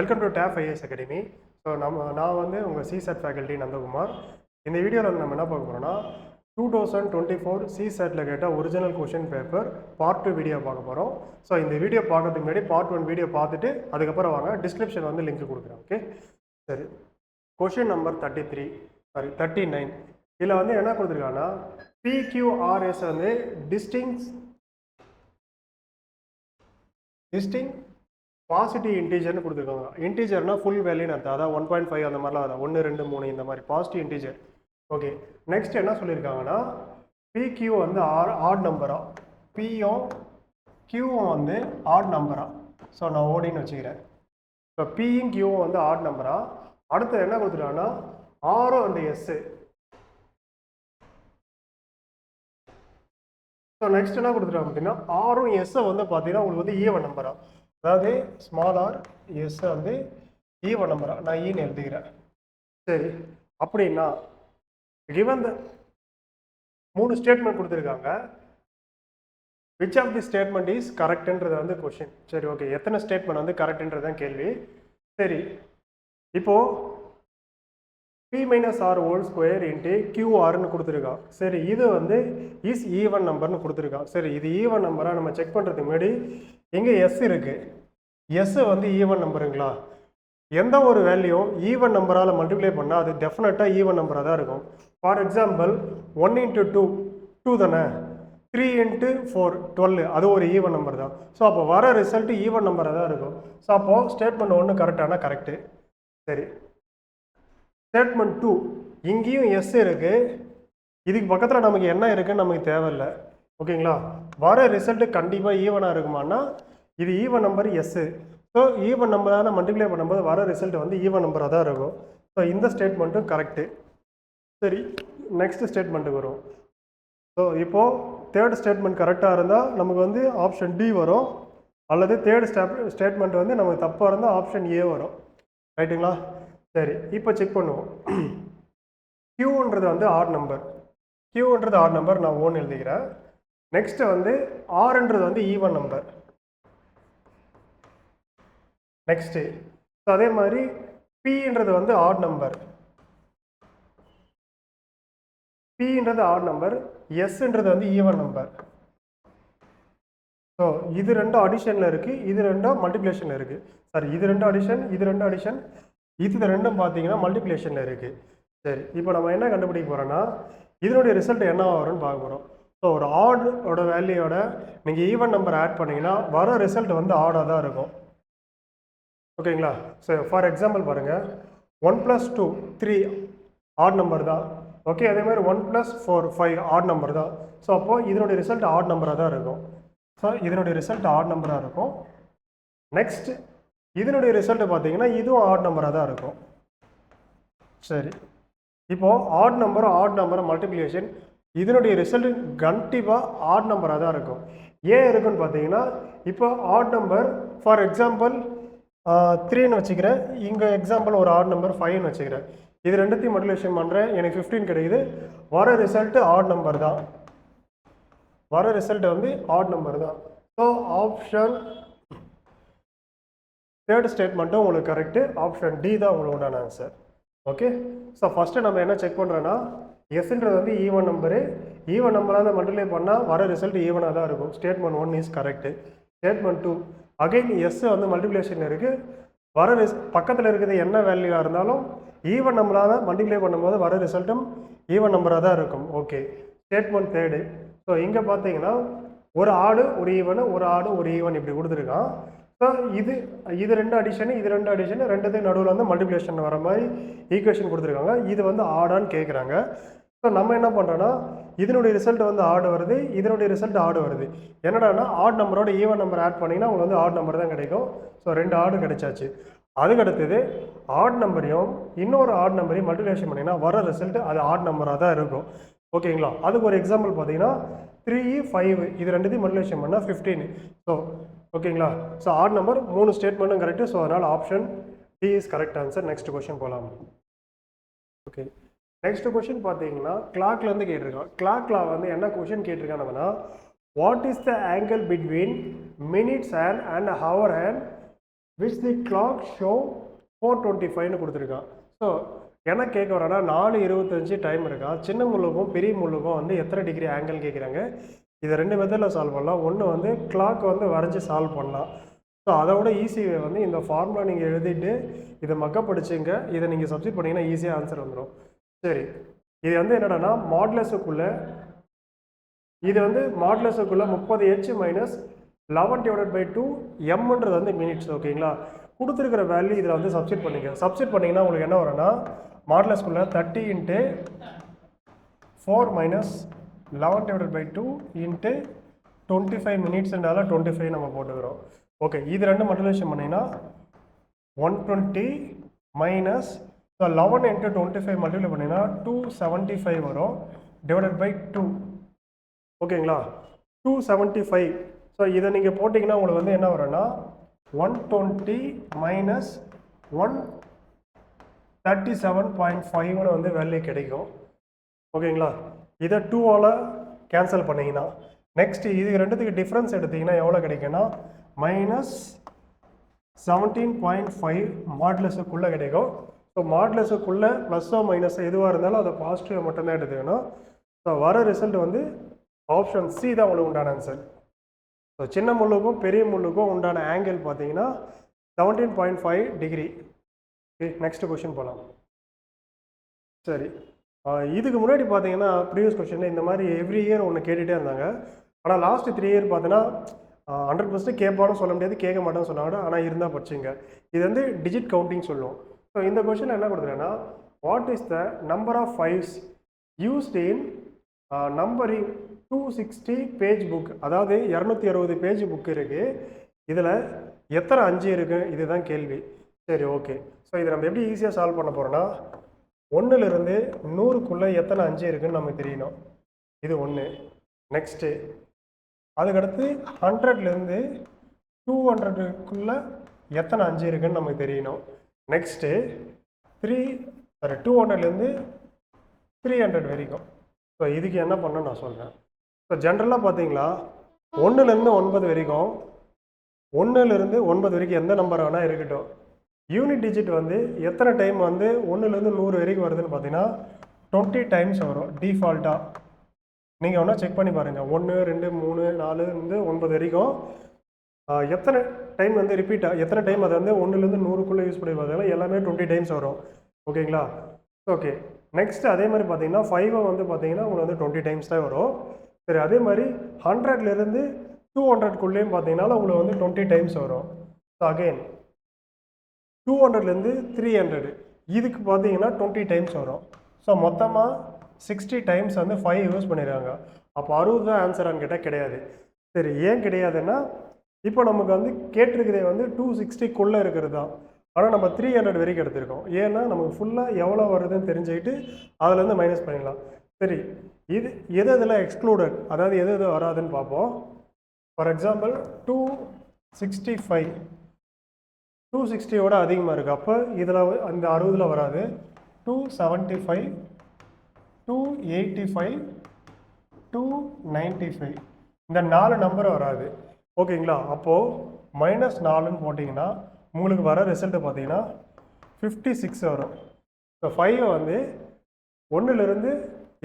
Welcome to டேப் IAS academy. So நான் வந்து உங்கள் சிசெட் ஃபேக்கல்ட்டி நந்தகுமார். இந்த வீடியோவில் வந்து நம்ம என்ன பார்க்க போகிறோம்னா 2024 சிசெட்டில் கேட்ட original question paper part 2 video பார்க்க போகிறோம். ஸோ இந்த வீடியோ பார்க்கறதுக்கு முன்னாடி பார்ட் 1 வீடியோ பார்த்துட்டு அதுக்கப்புறம் வாங்க, டிஸ்கிரிப்ஷன் வந்து லிங்க் கொடுக்குறேன். ஓகே, சரி. Question number 39. இதில் வந்து என்ன கொடுத்துருக்காங்கன்னா பிக்யூஆர்எஸ் வந்து டிஸ்டிங் பாசிட்டிவ் இன்டீஜர்னு கொடுத்துருக்காங்க. இன்டீஜர்னா ஃபுல் வேல்யூன்னு அர்த்தம், அதான் 1.5 அந்த மாதிரிலாம் வரும், 1 2 3 இந்த மாதிரி பாசிட்டிவ் இன்டீஜர். ஓகே, நெக்ஸ்ட் என்ன சொல்லியிருக்காங்கன்னா பிக்யூ வந்து ஆட் நம்பரா, பியும் கியூவும் வந்து ஆட் நம்பரா. ஸோ நான் ஓடின்னு வச்சுக்கிறேன். ஸோ பியும் கியூவும் வந்து ஆட் நம்பரா. அடுத்து என்ன கொடுத்துருக்காங்கன்னா ஆரும் அண்ட் எஸ்ஸு. ஸோ நெக்ஸ்ட் என்ன கொடுத்துருக்காங்க பார்த்தீங்கன்னா ஆரும் எஸ்ஸை வந்து பார்த்தீங்கன்னா உங்களுக்கு வந்து ஈவன் நம்பரா, அதாவது ஸ்மால் ஆர் எஸ் வந்து ஈவன் நம்பரா. நான் ஈன்னு எழுதிக்கிறேன். சரி, அப்படின்னா கிவன் 3 ஸ்டேட்மெண்ட் கொடுத்துருக்காங்க. Which of the statement is கரெக்ட்ன்றது வந்து கொஷின். சரி, ஓகே, எத்தனை ஸ்டேட்மெண்ட் வந்து கரெக்ட்ன்றது தான் கேள்வி. சரி, இப்போ p minus R whole square into கியூஆர்னு கொடுத்துருக்கா. சரி, இது வந்து இஸ் ஈவன் நம்பர்னு கொடுத்துருக்கா. சரி, இது ஈவன் நம்பராக நம்ம செக் பண்ணுறதுக்கு முன்னாடி இங்கே எஸ் இருக்குது. எஸ் வந்து ஈவன் நம்பருங்களா? எந்த ஒரு வேல்யூவும் ஈவன் நம்பரால் மல்டிப்ளை பண்ணால் அது டெஃபினட்டாக ஈவன் நம்பராக தான் இருக்கும். ஃபார் எக்ஸாம்பிள் 1 × 2 2 தானே, 3 × 4 12, அது ஒரு ஈவன் நம்பர் தான். ஸோ அப்போ வர ரிசல்ட் ஈவன் நம்பராக தான் இருக்கும். ஸோ அப்போது ஸ்டேட்மெண்ட் 1 கரெக்டானா கரெக்டு. சரி, ஸ்டேட்மெண்ட் 2 இங்கேயும் எஸ் இருக்குது, இதுக்கு பக்கத்தில் நமக்கு என்ன இருக்குன்னு நமக்கு தேவையில்லை. ஓகேங்களா? வர ரிசல்ட்டு கண்டிப்பாக ஈவனாக இருக்குமானா இது even number yes. So even நம்பரான மல்டிப்ளை பண்ணும்போது வர ரிசல்ட் வந்து ஈவன் நம்பராக தான் இருக்கும். ஸோ இந்த ஸ்டேட்மெண்ட்டும் கரெக்டு. சரி, நெக்ஸ்ட் ஸ்டேட்மெண்ட்டுக்கு வரும். ஸோ இப்போது தேர்ட் ஸ்டேட்மெண்ட் கரெக்டாக இருந்தால் நமக்கு வந்து ஆப்ஷன் டி வரும், அல்லது தேர்ட் ஸ்டேட்மெண்ட் வந்து நமக்கு தப்பாக இருந்தால் ஆப்ஷன் ஏ வரும். ரைட்டுங்களா? சரி, இப்போ செக் பண்ணுவோம். கியூன்றது வந்து ஆட் நம்பர், கியூன்றது ஆட் நம்பர், நான் ஓன் எழுதிக்கிறேன். நெக்ஸ்ட் வந்து ஆர்ன்றது வந்து ஈவன் நம்பர். நெக்ஸ்ட்டு ஸோ அதே மாதிரி பின்றது வந்து ஆட் நம்பர், பின்றது ஆட் நம்பர், எஸ்ன்றது வந்து ஈவன் நம்பர். ஸோ இது ரெண்டும் அடிஷனில் இருக்குது, இது ரெண்டும் மல்டிப்ளிகேஷனில் இருக்குது. சாரி, இது ரெண்டும் அடிஷன், இது ரெண்டும் அடிஷன், இது ரெண்டும் பார்த்தீங்கன்னா மல்டிப்ளிகேஷனில் இருக்குது. சரி, இப்போ நம்ம என்ன கண்டுபிடிக்க போகிறோன்னா இதனுடைய ரிசல்ட் என்ன வரும்னு பார்க்க போகிறோம். ஸோ ஒரு ஆடோட வேல்யூயோட நீங்கள் ஈவன் நம்பர் ஆட் பண்ணிங்கன்னா வர ரிசல்ட் வந்து ஆடாக தான் இருக்கும். ஓகேங்களா? ஸோ ஃபார் எக்ஸாம்பிள் பாருங்கள், 1 + 2 3 ஆட் நம்பர் தான். ஓகே, அதே மாதிரி 1 + 4 5 ஆட் நம்பர் தான். ஸோ அப்போது இதனுடைய ரிசல்ட் ஆட் நம்பராக தான் இருக்கும். ஸோ இதனுடைய ரிசல்ட் ஆட் நம்பராக இருக்கும். நெக்ஸ்ட் இதனுடைய ரிசல்ட் பார்த்தீங்கன்னா இதுவும் ஆட் நம்பராக தான் இருக்கும். சரி, இப்போது ஆட் நம்பரை மல்டிப்ளிகேஷன், இதனுடைய ரிசல்ட் கண்டிப்பாக ஆட் நம்பராக தான் இருக்கும். ஏன் இருக்குன்னு பார்த்தீங்கன்னா இப்போ ஆட் நம்பர் ஃபார் எக்ஸாம்பிள் 3ன்னு வச்சுக்கிறேன், இங்கே எக்ஸாம்பிள் ஒரு ஆட் நம்பர் 5ன்னு வச்சுக்கிறேன். இது ரெண்டுத்தையும் மல்டிப்ளிகேஷன் பண்ணுறேன், எனக்கு 15 கிடைக்குது. வர ரிசல்ட்டு ஆட் நம்பர் தான், வர ரிசல்ட் வந்து ஆட் நம்பர் தான். ஸோ ஆப்ஷன் தேர்ட் ஸ்டேட்மெண்ட்டும் உங்களுக்கு கரெக்டு, ஆப்ஷன் டி தான் உங்களோட ஆன்சர். ஓகே, ஸோ ஃபஸ்ட்டு நம்ம என்ன செக் பண்ணுறோன்னா எஸ்ன்றது வந்து ஈவன் நம்பரு, ஈவன் நம்பராக மல்டிப்ளை பண்ணால் வர ரிசல்ட் ஈவனாக தான் இருக்கும். Statement 1 is correct. Statement 2 again S வந்து மல்டிப்ளிகேஷன் இருக்குது, வர பக்கத்தில் இருக்கிறது என்ன வேல்யூவாக இருந்தாலும் ஈவன் நம்பராக மல்டிப்ளை பண்ணும்போது வர ரிசல்ட்டும் ஈவன் நம்பராக தான் இருக்கும். Okay, statement third. ஸோ இங்கே பார்த்தீங்கன்னா ஒரு ஆடு ஒரு ஈவனு, ஒரு ஆடு ஒரு ஈவன் இப்படி கொடுத்துருக்கான். ஸோ இது ரெண்டு அடிஷனு, இது ரெண்டு அடிஷனு, ரெண்டுத்துக்கு நடுவில் வந்து மல்டிப்ளிகேஷன் வர மாதிரி ஈக்குவேஷன் கொடுத்துருக்காங்க. இது வந்து ஆடான்னு கேட்குறாங்க. ஸோ நம்ம என்ன பண்ணுறோன்னா இதனுடைய ரிசல்ட் வந்து ஆடு வருது, இதனுடைய ரிசல்ட் ஆடு வருது. என்னடானா ஆட் நம்பரோட ஈவன் நம்பர் ஆட் பண்ணிங்கன்னா உங்களுக்கு வந்து ஆட் நம்பர் தான் கிடைக்கும். ஸோ 2 ஆடு கிடைச்சாச்சு. அதுக்கு அடுத்தது ஆட் நம்பரையும் இன்னொரு ஆட் நம்பரையும் மல்டிப்ளிகேஷன் பண்ணிங்கன்னா வர ரிசல்ட் அது ஆட் நம்பராக தான் இருக்கும். ஓகேங்களா? அதுக்கு ஒரு எக்ஸாம்பிள் பார்த்தீங்கன்னா 3 5 இது ரெண்டுத்தையும் மல்டிப்ளிகேஷன் பண்ணால் 15. ஸோ ஓகேங்களா? ஸோ ஆட் நம்பர் 3 ஸ்டேட்மெண்ட்டும் கரெக்டு. ஸோ அதனால் option D is correct answer. Next question போகலாம். ஓகே, நெக்ஸ்ட் கொஸ்டின் பார்த்தீங்கன்னா கிளாக்லேருந்து கேட்டிருக்கான். கிளாக்ல வந்து என்ன கொஸ்டின் கேட்டிருக்காங்கன்னா what is the angle between minutes hand and hour hand which the clock show 4:25ன்னு கொடுத்துருக்கான். ஸோ என்ன கேட்க வரேன்னா 4:25 டைம் இருக்கா. சின்ன முள்ளுக்கும் பெரிய முள்ளுக்கும் வந்து எத்தனை டிகிரி ஆங்கிள் கேட்குறாங்க. இதை 2 மெத்தடில் சால்வ் பண்ணலாம். ஒன்று வந்து கிளாக் வந்து வரைஞ்சி சால்வ் பண்ணலாம். ஸோ அதை விட ஈஸி வந்து இந்த ஃபார்முலா நீங்கள் எழுதிட்டு இதை மக்கப் படிச்சுங்க. இதை நீங்கள் சப்ஸ்டிட் பண்ணிங்கன்னா ஈஸியாக ஆன்சர் வந்துடும். சரி, இது வந்து என்னடான்னா மாடுலஸுக்குள்ளே இது வந்து மாடுலஸுக்குள்ளே 30h மைனஸ் 11/2 எம்ன்றது வந்து மினிட்ஸ். ஓகேங்களா, கொடுத்துருக்கிற வேல்யூ இதில் வந்து சப்ஸ்டிட் பண்ணிங்க. சப்ஸ்டிட் பண்ணிங்கன்னா உங்களுக்கு என்ன வரும்னா மாடுலஸ்குள்ளே 30 × 4 மைனஸ் 11/2 × 25 மினிட்ஸ்னால 25 நம்ம போட்டுக்கிறோம். ஓகே, இது ரெண்டு மல்டிப்ளிகேஷன் பண்ணிங்கன்னா 120 மைனஸ் 11 × 25 மல்டிப்ளை பண்ணிங்கன்னா 275 வரும் டிவைடட் பை 2. ஓகேங்களா, 275. ஸோ இதை நீங்கள் போட்டிங்கன்னா உங்களுக்கு வந்து என்ன வரும்னா 120 மைனஸ் 137.5ன்னு வந்து வேல்யூ கிடைக்கும். ஓகேங்களா, இதை 2ஆல் கேன்சல் பண்ணிங்கன்னா நெக்ஸ்ட் இது ரெண்டுத்துக்கு டிஃப்ரென்ஸ் எடுத்திங்கன்னா எவ்வளோ கிடைக்குன்னா மைனஸ் 17.5 மாடுலஸுக்குள்ளே கிடைக்கும். ஸோ மாடுலஸுக்குள்ளே ப்ளஸ்ஸோ மைனஸ் எதுவாக இருந்தாலும் அதை பாசிட்டிவ் மட்டும்தான் எடுத்துக்கணும். ஸோ வர ரிசல்ட் வந்து ஆப்ஷன் சி தான் உங்களுக்கு உண்டான ஆன்சர். ஸோ சின்ன முள்ளுக்கும் பெரிய முள்ளுக்கும் உண்டான ஆங்கிள் பார்த்தீங்கன்னா 17.5 டிகிரி. ஓகே, நெக்ஸ்ட் கொஷின் போகலாம். சரி, இதுக்கு முன்னாடி பார்த்தீங்கன்னா ப்ரீவியஸ் கொஷனில் இந்த மாதிரி எவ்ரி இயர் ஒன்று கேட்டுகிட்டே இருந்தாங்க. ஆனால் லாஸ்ட் 3 இயர் பார்த்தீங்கன்னா 100% கேட்பான்னு சொல்ல முடியாது, கேட்க மாட்டேன்னு சொன்னாங்க. ஆனால் இருந்தால் படிச்சுங்க. இது வந்து டிஜிட் கவுண்டிங் சொல்லுவோம். ஸோ இந்த கொஷனில் என்ன கொடுத்துருன்னா what is the number of fives used in numbering 260 page book. அதாவது 260 பேஜ் புக் இருக்குது. இதில் எத்தனை 5 இருக்குது, இதுதான் கேள்வி. சரி, ஓகே. ஸோ இதை நம்ம எப்படி ஈஸியாக சால்வ் பண்ண போகிறோன்னா 1லேருந்து 100க்குள்ளே எத்தனை 5 இருக்குதுன்னு நமக்கு தெரியணும். இது 1. நெக்ஸ்ட்டு அதுக்கடுத்து 100லேருந்து 200க்குள்ளே எத்தனை 5 இருக்குதுன்னு நமக்கு தெரியணும். நெக்ஸ்ட்டு 200லேருந்து 300 வரைக்கும். ஸோ இதுக்கு என்ன பண்ணணும் நான் சொல்கிறேன். ஸோ ஜென்ரலாக பார்த்தீங்களா 1லேருந்து 9 வரைக்கும் 1லேருந்து 9 வரைக்கும் எந்த நம்பர் வேணால் இருக்கட்டும். யூனிட் டிஜிட் வந்து எத்தனை டைம் வந்து 1லேருந்து 100 வரைக்கும் வருதுன்னு பார்த்தீங்கன்னா 20 டைம்ஸ் வரும் டிஃபால்ட்டாக. நீங்கள் வேணால் செக் பண்ணி பாருங்கள். 1 2 3 4லேருந்து 9 வரைக்கும் எத்தனை டைம் வந்து ரிப்பீட்டாக எத்தனை டைம் அதை வந்து 1லேருந்து 100க்குள்ளே யூஸ் பண்ணி பார்த்தீங்கன்னா எல்லாமே 20 டைம்ஸ் வரும். ஓகேங்களா, ஓகே. நெக்ஸ்ட் அதே மாதிரி பார்த்தீங்கன்னா 5 வந்து பார்த்தீங்கன்னா உங்களுக்கு வந்து 20 டைம்ஸ் தான் வரும். சரி, அதே மாதிரி 100லேருந்து 200க்குள்ளேயும் பார்த்தீங்கன்னா உங்களுக்கு வந்து 20 டைம்ஸ் வரும். ஸோ அகெயின் 200லேருந்து 300 இதுக்கு பார்த்தீங்கன்னா 20 டைம்ஸ் வரும். ஸோ மொத்தமாக 60 டைம்ஸ் வந்து 5 யூஸ் பண்ணிடுறாங்க. அப்போ 60 தான் ஆன்சரான்னு கேட்டால் கிடையாது. சரி, ஏன் கிடையாதுன்னா இப்போ நமக்கு வந்து கேட்டிருக்கிறதே வந்து 260க்குள்ளே இருக்கிறது தான். ஆனால் நம்ம 300 வரைக்கும் எடுத்திருக்கோம். ஏன்னா நமக்கு ஃபுல்லாக எவ்வளோ வருதுன்னு தெரிஞ்சுக்கிட்டு அதுலேருந்து மைனஸ் பண்ணிடலாம். சரி, இது எது இதெல்லாம் எக்ஸ்க்ளூடட், அதாவது எது எது வராதுன்னு பார்ப்போம். ஃபார் எக்ஸாம்பிள் 265 260யோட அதிகமாக இருக்குது. அப்போ இதில் அந்த 60ல் வராது. 275 285 295 இந்த 4 நம்பர் வராது. ஓகேங்களா, அப்போது -4ன்னு போட்டிங்கன்னா உங்களுக்கு வர ரிசல்ட்டு பார்த்தீங்கன்னா 56 வரும். ஸோ 5 வந்து 1லேருந்து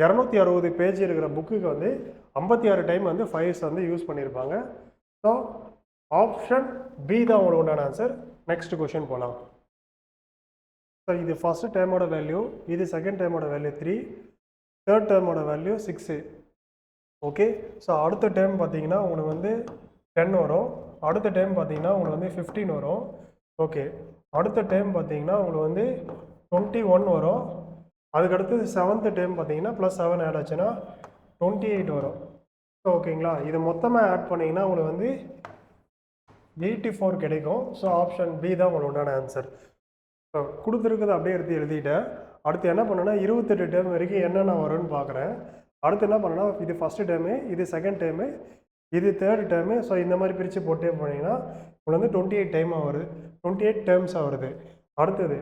260 பேஜ் இருக்கிற புக்குக்கு வந்து 56 டைம் வந்து 5s வந்து யூஸ் பண்ணியிருப்பாங்க. ஸோ ஆப்ஷன் பி தான் உங்களுக்கு உண்டான ஆன்சர். நெக்ஸ்ட் கொஷின் போகலாம். ஸோ இது ஃபஸ்ட்டு டேர்மோட வேல்யூ, இது செகண்ட் டேர்மோட வேல்யூ 3, தேர்ட் டேர்மோட வேல்யூ 6. ஓகே, ஸோ அடுத்த டேர்ம் பார்த்தீங்கன்னா உங்களுக்கு வந்து 10 வரும். அடுத்த டைம் பார்த்தீங்கன்னா உங்களுக்கு வந்து 15 வரும். ஓகே, அடுத்த டைம் பார்த்தீங்கன்னா உங்களுக்கு வந்து 21 வரும். அதுக்கடுத்து 7th டைம் பார்த்தீங்கன்னா +7 ஆட் ஆச்சுன்னா 28 வரும். ஸோ ஓகேங்களா, இது மொத்தமாக ஆட் பண்ணிங்கன்னா உங்களுக்கு வந்து 84 கிடைக்கும். ஸோ ஆப்ஷன் பி தான் உங்களுக்கு உண்டான ஆன்சர். ஸோ கொடுத்துருக்குது அப்படியே எடுத்து எழுதிட்டேன். அடுத்து என்ன பண்ணேன்னா 28 டைம் வரைக்கும் என்னென்ன வரும்னு பார்க்குறேன். அடுத்து என்ன பண்ணேன்னா இது ஃபஸ்ட்டு டைமு, இது செகண்ட் டைமு, இது தேர்ட் டேர்மு. ஸோ இந்த மாதிரி பிரித்து போட்டே போனீங்கன்னா உங்களுக்கு வந்து 28 டைமாக வருது, 28 டேர்ம்ஸாக வருது. அடுத்தது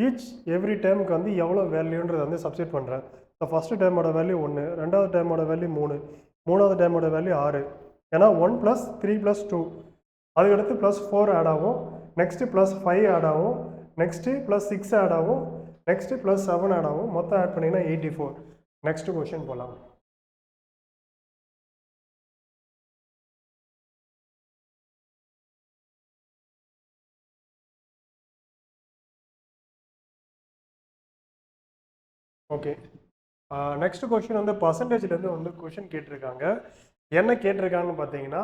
ஈச் எவ்ரி டேர்முக்கு வந்து எவ்வளோ வேல்யூன்றது வந்து சப்ஸ்டிட் பண்ணுறேன். ஸோ ஃபஸ்ட்டு டேர்மோட வேல்யூ 1, ரெண்டாவது டேர்மோட வேல்யூ 3, மூணாவது டேர்மோட வேல்யூ 6. ஏன்னா 1 + 3 + 2 அதுக்கடுத்து +4 ஆட் ஆகும். நெக்ஸ்ட்டு ப்ளஸ் 5 ஆட் ஆகும், நெக்ஸ்ட்டு ப்ளஸ் 6 ஆட் ஆகும், நெக்ஸ்ட்டு ப்ளஸ் 7 ஆட் ஆகும், மொத்தம் ஆட் பண்ணிங்கன்னா 84. நெக்ஸ்ட் கொஷின் போகலாம். ஓகே, நெக்ஸ்ட் கொஷின் வந்து பர்சன்டேஜ்லேருந்து வந்து கொஷின் கேட்டிருக்காங்க. என்ன கேட்டிருக்காங்கன்னு பார்த்தீங்கன்னா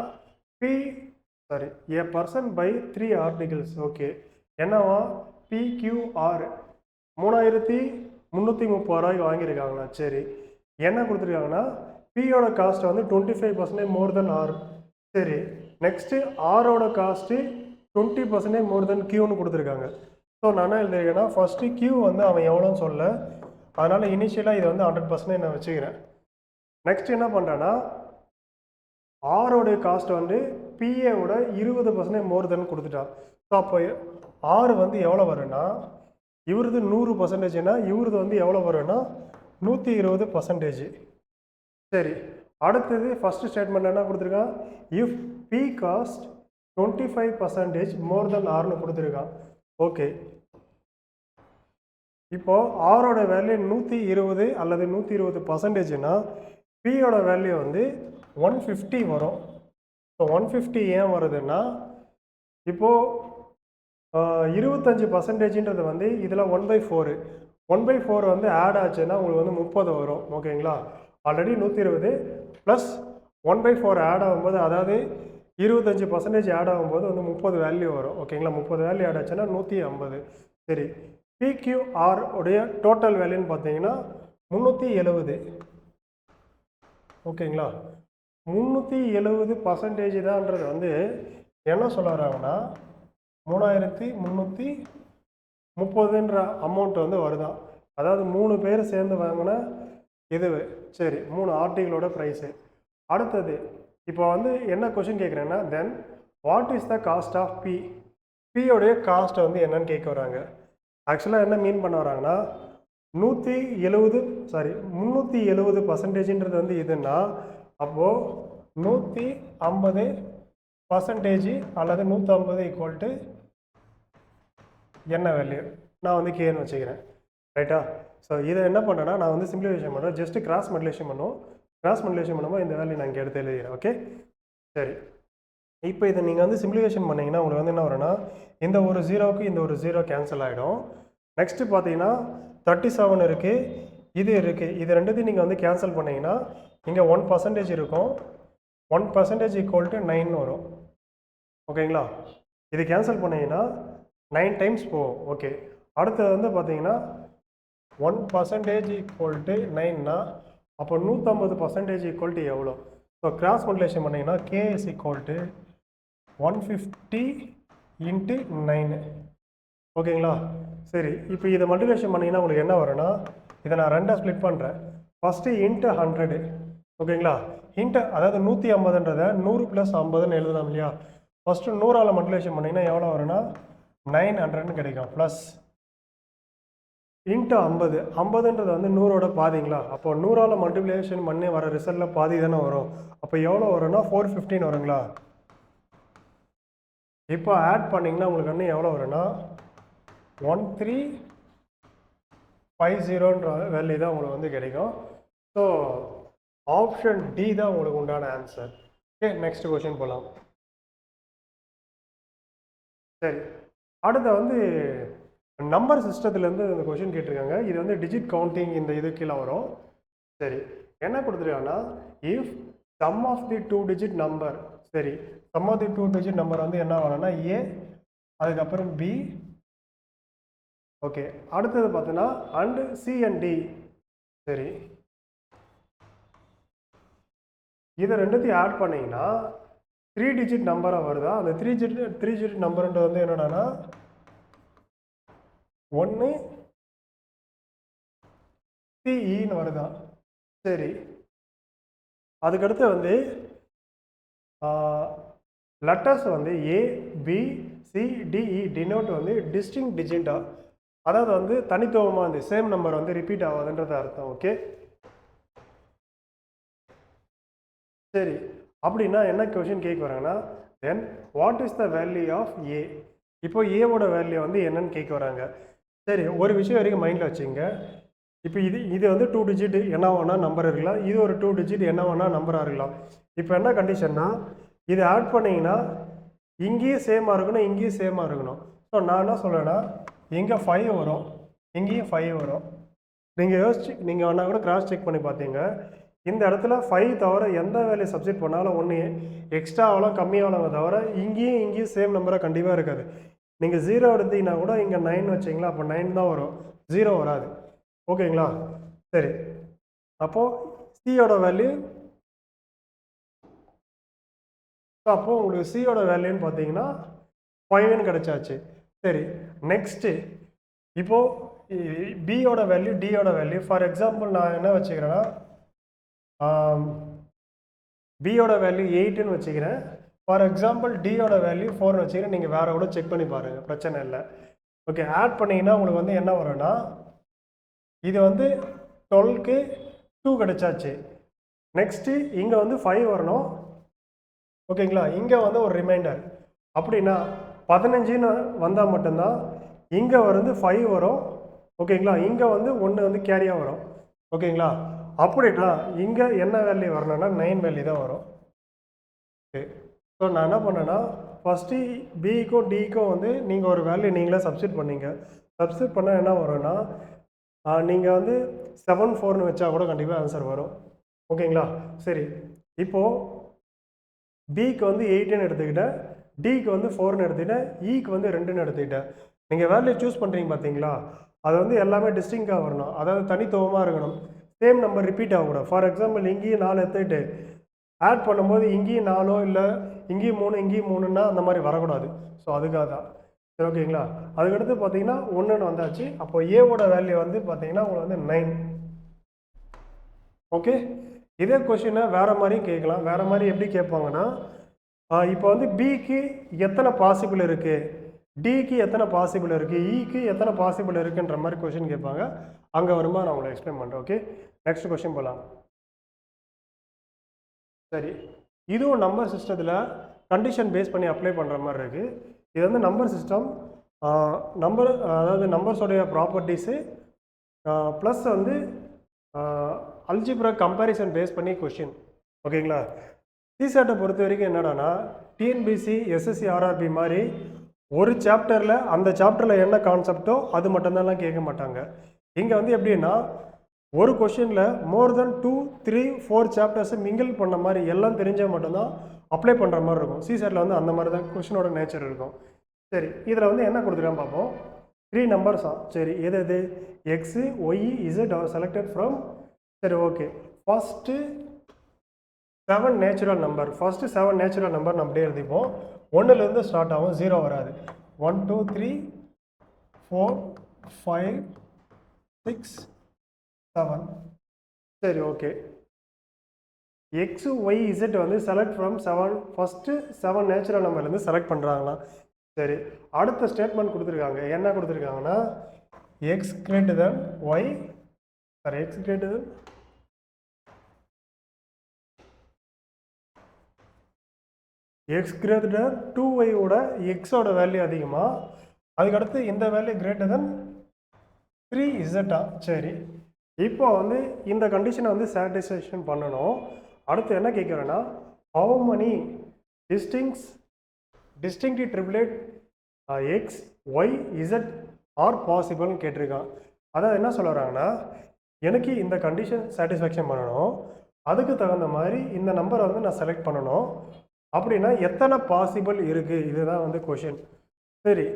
ஏ பர்சன் பை 3 ஆர்டிகல்ஸ். ஓகே, என்னவா PQR 3330 ரூபாய்க்கு வாங்கியிருக்காங்களா? சரி, என்ன கொடுத்துருக்காங்கன்னா பியோட காஸ்ட் வந்து 25% மோர் தென் ஆர். சரி, நெக்ஸ்ட்டு ஆரோட காஸ்ட்டு 20% மோர் தென் கியூன்னு கொடுத்துருக்காங்க. ஸோ நான் என்ன எழுதிருக்கேன்னா ஃபஸ்ட்டு கியூ வந்து அவன் எவ்வளோன்னு சொல்ல, அதனால் இனிஷியலாக இதை வந்து 100% நான் வச்சுக்கிறேன். நெக்ஸ்ட் என்ன பண்ணுறேன்னா ஆரோடைய காஸ்ட் வந்து பிஏவோட 20% மோர் தென் கொடுத்துட்டான். ஸோ அப்போ ஆர் வந்து எவ்வளோ வரும்னா இவரது 100%னா இவரது வந்து எவ்வளோ வரும்னா 120%. சரி, அடுத்தது ஃபஸ்ட்டு ஸ்டேட்மெண்ட் என்ன கொடுத்துருக்கான்? If be caused 25% more than ஆர்னு கொடுத்துருக்கான். ஓகே, இப்போ ஆரோட வேல்யூ 120 அல்லது 120%னா பியோட வேல்யூ வந்து 150 வரும். ஸோ 150 ஏன் வருதுன்னா இப்போது 25%ன்றது வந்து இதில் 1/4 1/4 வந்து ஆட் ஆச்சுன்னா உங்களுக்கு வந்து 30 வரும். ஓகேங்களா, ஆல்ரெடி 120 ப்ளஸ் 1/4 ஆட் ஆகும்போது, அதாவது 25% ஆட் ஆகும்போது வந்து 30 வேல்யூ வரும். ஓகேங்களா, 30 வேல்யூ ஆட் ஆச்சுன்னா 150. சரி, PQR உடைய டோட்டல் வேல்யூன்னு பார்த்தீங்கன்னா 370. ஓகேங்களா, 370% தான்ன்றது வந்து என்ன சொல்ல வராங்கன்னா 3330ன்ற அமௌண்ட் வந்து வருதான். அதாவது 3 பேர் சேர்ந்து வாங்கின இது. சரி, 3 ஆர்டிகளோட ப்ரைஸு. அடுத்தது இப்போ வந்து என்ன கொஷின் கேட்குறேன்னா then what is the cost of B? பியோடைய காஸ்ட்டை வந்து என்னன்னு கேட்க வராங்க. ஆக்சுவலாக என்ன மீன் பண்ண வராங்கன்னா 370% வந்து இதுன்னா அப்போது 150% அல்லது 150 ஈக்குவல் டு என்ன வேல்யூ நான் வந்து கேன்னு வச்சுக்கிறேன். ரைட்டா? ஸோ இதை என்ன பண்ணேன்னா நான் வந்து சிம்பிளிஃபிகேஷன் பண்ணுறேன். ஜஸ்ட்டு கிராஸ் மல்டிப்ளிகேஷன் பண்ணுவோம். கிராஸ் மல்டிப்ளிகேஷன் பண்ணும்போது இந்த வேல்யூ நான் இங்கே எடுத்து எழுதிக்கிறேன். ஓகே, சரி, இப்போ இதை நீங்கள் வந்து சிம்பிளிஃபிகேஷன் பண்ணிங்கன்னா உங்களுக்கு வந்து என்ன வரும்னா இந்த ஒரு ஜீரோவுக்கு இந்த ஒரு ஜீரோ கேன்சல் ஆகிடும். நெக்ஸ்ட்டு பார்த்தீங்கன்னா 37 இருக்குது, இது இருக்குது. இது ரெண்டுத்தையும் நீங்கள் வந்து கேன்சல் பண்ணிங்கன்னா இங்கே 1% இருக்கும். 1% ஈக்குவல் டு 9 வரும். ஓகேங்களா, இது கேன்சல் பண்ணிங்கன்னா 9 டைம்ஸ் போகும். ஓகே, அடுத்தது வந்து பார்த்தீங்கன்னா 1% ஈக்குவல் டு 9னா அப்போ 150% ஈக்குவல் டு எவ்வளோ? ஸோ கிராஸ் மல்டிப்ளிகேஷன் பண்ணிங்கன்னா K is equal to 150 into 9. ஓகேங்களா, சரி, இப்போ இதை மல்டிப்ளிகேஷன் பண்ணிங்கன்னா உங்களுக்கு என்ன வரும்னா இதை நான் ரெண்டாக ஸ்ப்ளிட் பண்ணுறேன். First into 100. ஓகேங்களா, இன்ட்டு அதாவது 150ன்றதை 100 + 50ன்னு எழுதலாம் இல்லையா? ஃபஸ்ட்டு 100ஆல் மல்டிப்ளிகேஷன் பண்ணிங்கன்னா எவ்வளோ வரும்னா 900ன்னு கிடைக்கும். Plus into 50. 50ன்றது வந்து 100ஓட பாதிங்களா? அப்போ 100ஆல் மல்டிப்ளிகேஷன் பண்ணி வர ரிசல்ட்டில் பாதி தானே வரும். அப்போ எவ்வளோ வரும்னா 415 வருங்களா? இப்போ ஆட் பண்ணிங்கன்னா உங்களுக்கு வந்து எவ்வளோ வரும்னா 1350ன்ற வேல்யூ தான் உங்களுக்கு வந்து கிடைக்கும். ஸோ ஆப்ஷன் டி தான் உங்களுக்கு உண்டான ஆன்சர். ஓகே, நெக்ஸ்ட் கொஷின் போகலாம். சரி, அடுத்த வந்து நம்பர் சிஸ்டத்துலேருந்து இந்த கொஷின் கேட்டிருக்காங்க. இது வந்து டிஜிட் கவுண்டிங் இந்த இது கீழே வரும். சரி, என்ன கொடுத்துருக்காங்கன்னா if sum of the 2 digit number. சரி, sum of the 2 digit number வந்து என்ன வரும்னா ஏ, அதுக்கப்புறம் பி. ஓகே, அடுத்தது பார்த்தீங்கன்னா அண்ட் சி அண்ட் டி. சரி, இதை ரெண்டுத்தையும் ஆட் பண்ணிங்கன்னா 3 டிஜிட் நம்பராக வருதா? அந்த 3 டிஜிட் நம்பர்ன்றது வந்து என்னடானா 1 சிஇன்னு வருதா? சரி, அதுக்கடுத்து வந்து லெட்டர்ஸ் வந்து A, B, C, D E denote வந்து டிஸ்டிங் டிஜிட்டா, அதாவது வந்து தனித்துவமாக அந்த சேம் நம்பர் வந்து ரிப்பீட் ஆகாதுன்றது அர்த்தம். ஓகே, சரி, அப்படின்னா என்ன கொஷின் கேட்க வராங்கன்னா then what is the value of A? இப்போ ஏவோட வேல்யூ வந்து என்னன்னு கேட்க வராங்க. சரி, ஒரு விஷயம் வரைக்கும் மைண்டில் வச்சுங்க. இப்போ இது வந்து 2 டிஜிட் என்ன வேணா நம்பர் இருக்கலாம், இது ஒரு 2 டிஜிட் என்ன வேணா நம்பராக இருக்கலாம். இப்போ என்ன கண்டிஷன்னா, இது ஆட் பண்ணிங்கன்னா இங்கேயும் சேமாக இருக்கணும், இங்கேயும் சேமாக இருக்கணும். ஸோ நான் என்ன சொல்கிறேன்னா, இங்கே 5 வரும், இங்கேயும் 5 வரும். நீங்கள் வேணா கூட கிராஸ் செக் பண்ணி பார்த்தீங்க. இந்த இடத்துல 5 தவிர எந்த வேல்யூ சப்ஸ்டிட் பண்ணாலும் ஒன்று எக்ஸ்ட்ரா ஆகலாம் கம்மியாகலாங்க தவிர இங்கேயும் சேம் நம்பராக கண்டிப்பாக இருக்காது. நீங்கள் 0 எடுத்தீங்கன்னா கூட இங்கே 9 வச்சிங்களா, அப்போ 9 தான் வரும், 0 வராது. ஓகேங்களா? சரி, அப்போது சியோட வேல்யூ, அப்போது உங்களுக்கு சியோட வேல்யூன்னு பார்த்தீங்கன்னா 5ன்னு கிடச்சாச்சு. சரி, நெக்ஸ்ட்டு இப்போது பியோட வேல்யூ, டியோட வேல்யூ. ஃபார் எக்ஸாம்பிள் நான் என்ன வச்சுக்கிறேன்னா, பியோட வேல்யூ 8ன்னு வச்சுக்கிறேன். ஃபார் எக்ஸாம்பிள் டியோட வேல்யூ 4ன்னு வச்சுக்கிறேன். நீங்கள் வேறு கூட செக் பண்ணி பாருங்கள், பிரச்சனை இல்லை. ஓகே, ஆட் பண்ணிங்கன்னா உங்களுக்கு வந்து என்ன வரும்னா, இது வந்து 12க்கு 2 கிடச்சாச்சு. நெக்ஸ்ட்டு இங்கே வந்து 5 வரணும். ஓகேங்களா? இங்கே வந்து ஒரு ரிமைண்டர். அப்படின்னா 15ன்னு வந்தால் மட்டும்தான் இங்கே வந்து 5 வரும். ஓகேங்களா? இங்கே வந்து 1 வந்து கேரியாக வரும். ஓகேங்களா? அப்படின்னா இங்கே என்ன வேல்யூ வரணும்னா 9 வேல்யூ தான் வரும். ஓகே, ஸோ நான் என்ன பண்ணேன்னா, ஃபஸ்ட்டு பிக்கும் டிக்கும் வந்து நீங்கள் ஒரு வேல்யூ நீங்களே சப்ஸ்டிட் பண்ணீங்க. சப்ஸ்டிட் பண்ணால் என்ன வரும்னா, நீங்கள் வந்து 7 4ன்னு வச்சா கூட கண்டிப்பாக ஆன்சர் வரும். ஓகேங்களா? சரி, இப்போது பிக்கு வந்து 8ன்னு எடுத்துக்கிட்டேன், டிக்கு வந்து 4ன்னு எடுத்துக்கிட்டேன், ஈக்கு வந்து 2ன்னு எடுத்துக்கிட்டேன். நீங்கள் வேல்யூ சூஸ் பண்ணுறீங்க பார்த்தீங்களா, அது வந்து எல்லாமே டிஸ்டிங்காக வரணும், அதாவது தனித்துவமாக இருக்கணும். சேம் நம்பர் ரிப்பீட் ஆகக்கூடாது. ஃபார் எக்ஸாம்பிள் இங்கேயும் 4 எடுத்துக்கிட்டு ஆட் பண்ணும்போது இங்கேயும் 4 இல்லை இங்கேயும் 3 இங்கேயும் 3ன்னா அந்த மாதிரி வரக்கூடாது. ஸோ அதுக்காக தான். சரி, ஓகேங்களா? அதுக்கடுத்து பார்த்தீங்கன்னா 1ன்னு வந்தாச்சு. அப்போ ஏவோட வேல்யூ வந்து பார்த்தீங்கன்னா உங்களுக்கு வந்து 9. ஓகே, இதே கொஷினை வேறு மாதிரியும் கேட்கலாம். வேறு மாதிரி எப்படி கேட்பாங்கன்னா, இப்போ வந்து பிக்கு எத்தனை பாசிபிள் இருக்குது, டிக்கு எத்தனை பாசிபிள் இருக்குது, ஈக்கு எத்தனை பாசிபிள் இருக்குன்ற மாதிரி கொஷின் கேட்பாங்க. அங்கே வருமா நான் உங்களை எக்ஸ்பிளைன் பண்ணுறேன். ஓகே, நெக்ஸ்ட் கொஷின் போகலாம். சரி, இதுவும் நம்பர் சிஸ்டத்தில் கண்டிஷன் பேஸ் பண்ணி அப்ளை பண்ணுற மாதிரி இருக்குது. இது வந்து நம்பர் சிஸ்டம், அதாவது நம்பர்ஸோடைய ப்ராப்பர்ட்டிஸு ப்ளஸ் வந்து அல்ஜிப்ரா கம்பேரிசன் பேஸ் பண்ணி கொஷின். ஓகேங்களா? சிசாட்டை பொறுத்த வரைக்கும் என்னடானா, டிஎன்பிசி எஸ்எஸ்சி ஆர்ஆர்பி மாதிரி ஒரு சாப்டரில் அந்த சாப்டரில் என்ன கான்செப்டோ அது மட்டும்தான் கேட்க மாட்டாங்க. இங்கே வந்து எப்படின்னா, ஒரு கொஷினில் மோர் தென் 2 3 4 சாப்டர்ஸை மிங்கிள் பண்ண மாதிரி எல்லாம் தெரிஞ்சால் மட்டும்தான் அப்ளை பண்ணுற மாதிரி இருக்கும். சிசாட்டில் வந்து அந்த மாதிரி தான் கொஷினோட நேச்சர் இருக்கும். சரி, இதில் வந்து என்ன கொடுத்துருக்கான்னு பார்ப்போம். 3 நம்பர்ஸா? சரி, எது X Y Z are selected from. சரி, ஓகே, first 7 natural number. First 7 natural number நம்ம அப்படியே எழுதிப்போம். 1லேருந்து ஸ்டார்ட் ஆகும், 0 வராது. 1 2 3 4 5 6 7. சரி, ஓகே, எக்ஸு ஒய் இசட் வந்து செலக்ட் ஃப்ரம் 7. ஃபஸ்ட்டு 7 நேச்சுரல் நம்பர்லேருந்து செலக்ட் பண்ணுறாங்களா? சரி, அடுத்த ஸ்டேட்மெண்ட் கொடுத்துருக்காங்க. என்ன கொடுத்துருக்காங்கன்னா, X greater than Y, sorry X greater than X greater than 2ஒய்யோட எக்ஸோட வேல்யூ அதிகமாக, அதுக்கடுத்து இந்த வேல்யூ கிரேட்டர் தென் 3z. சரி, இப்போ வந்து இந்த கண்டிஷனை வந்து சாட்டிஸ்ஃபேக்ஷன் பண்ணணும். அடுத்து என்ன கேட்குறேன்னா, how many distinctly triplet X Y Z are பாசிபிள்னு கேட்டிருக்கான். அதாவது என்ன சொல்கிறாங்கன்னா, எனக்கு இந்த கண்டிஷன் சாட்டிஸ்ஃபேக்ஷன் பண்ணணும், அதுக்கு தகுந்த மாதிரி இந்த நம்பரை வந்து நான் செலக்ட் பண்ணணும். அப்படின்னா எத்தனை பாசிபிள் இருக்குது, இதுதான் வந்து கொஷின். சரி,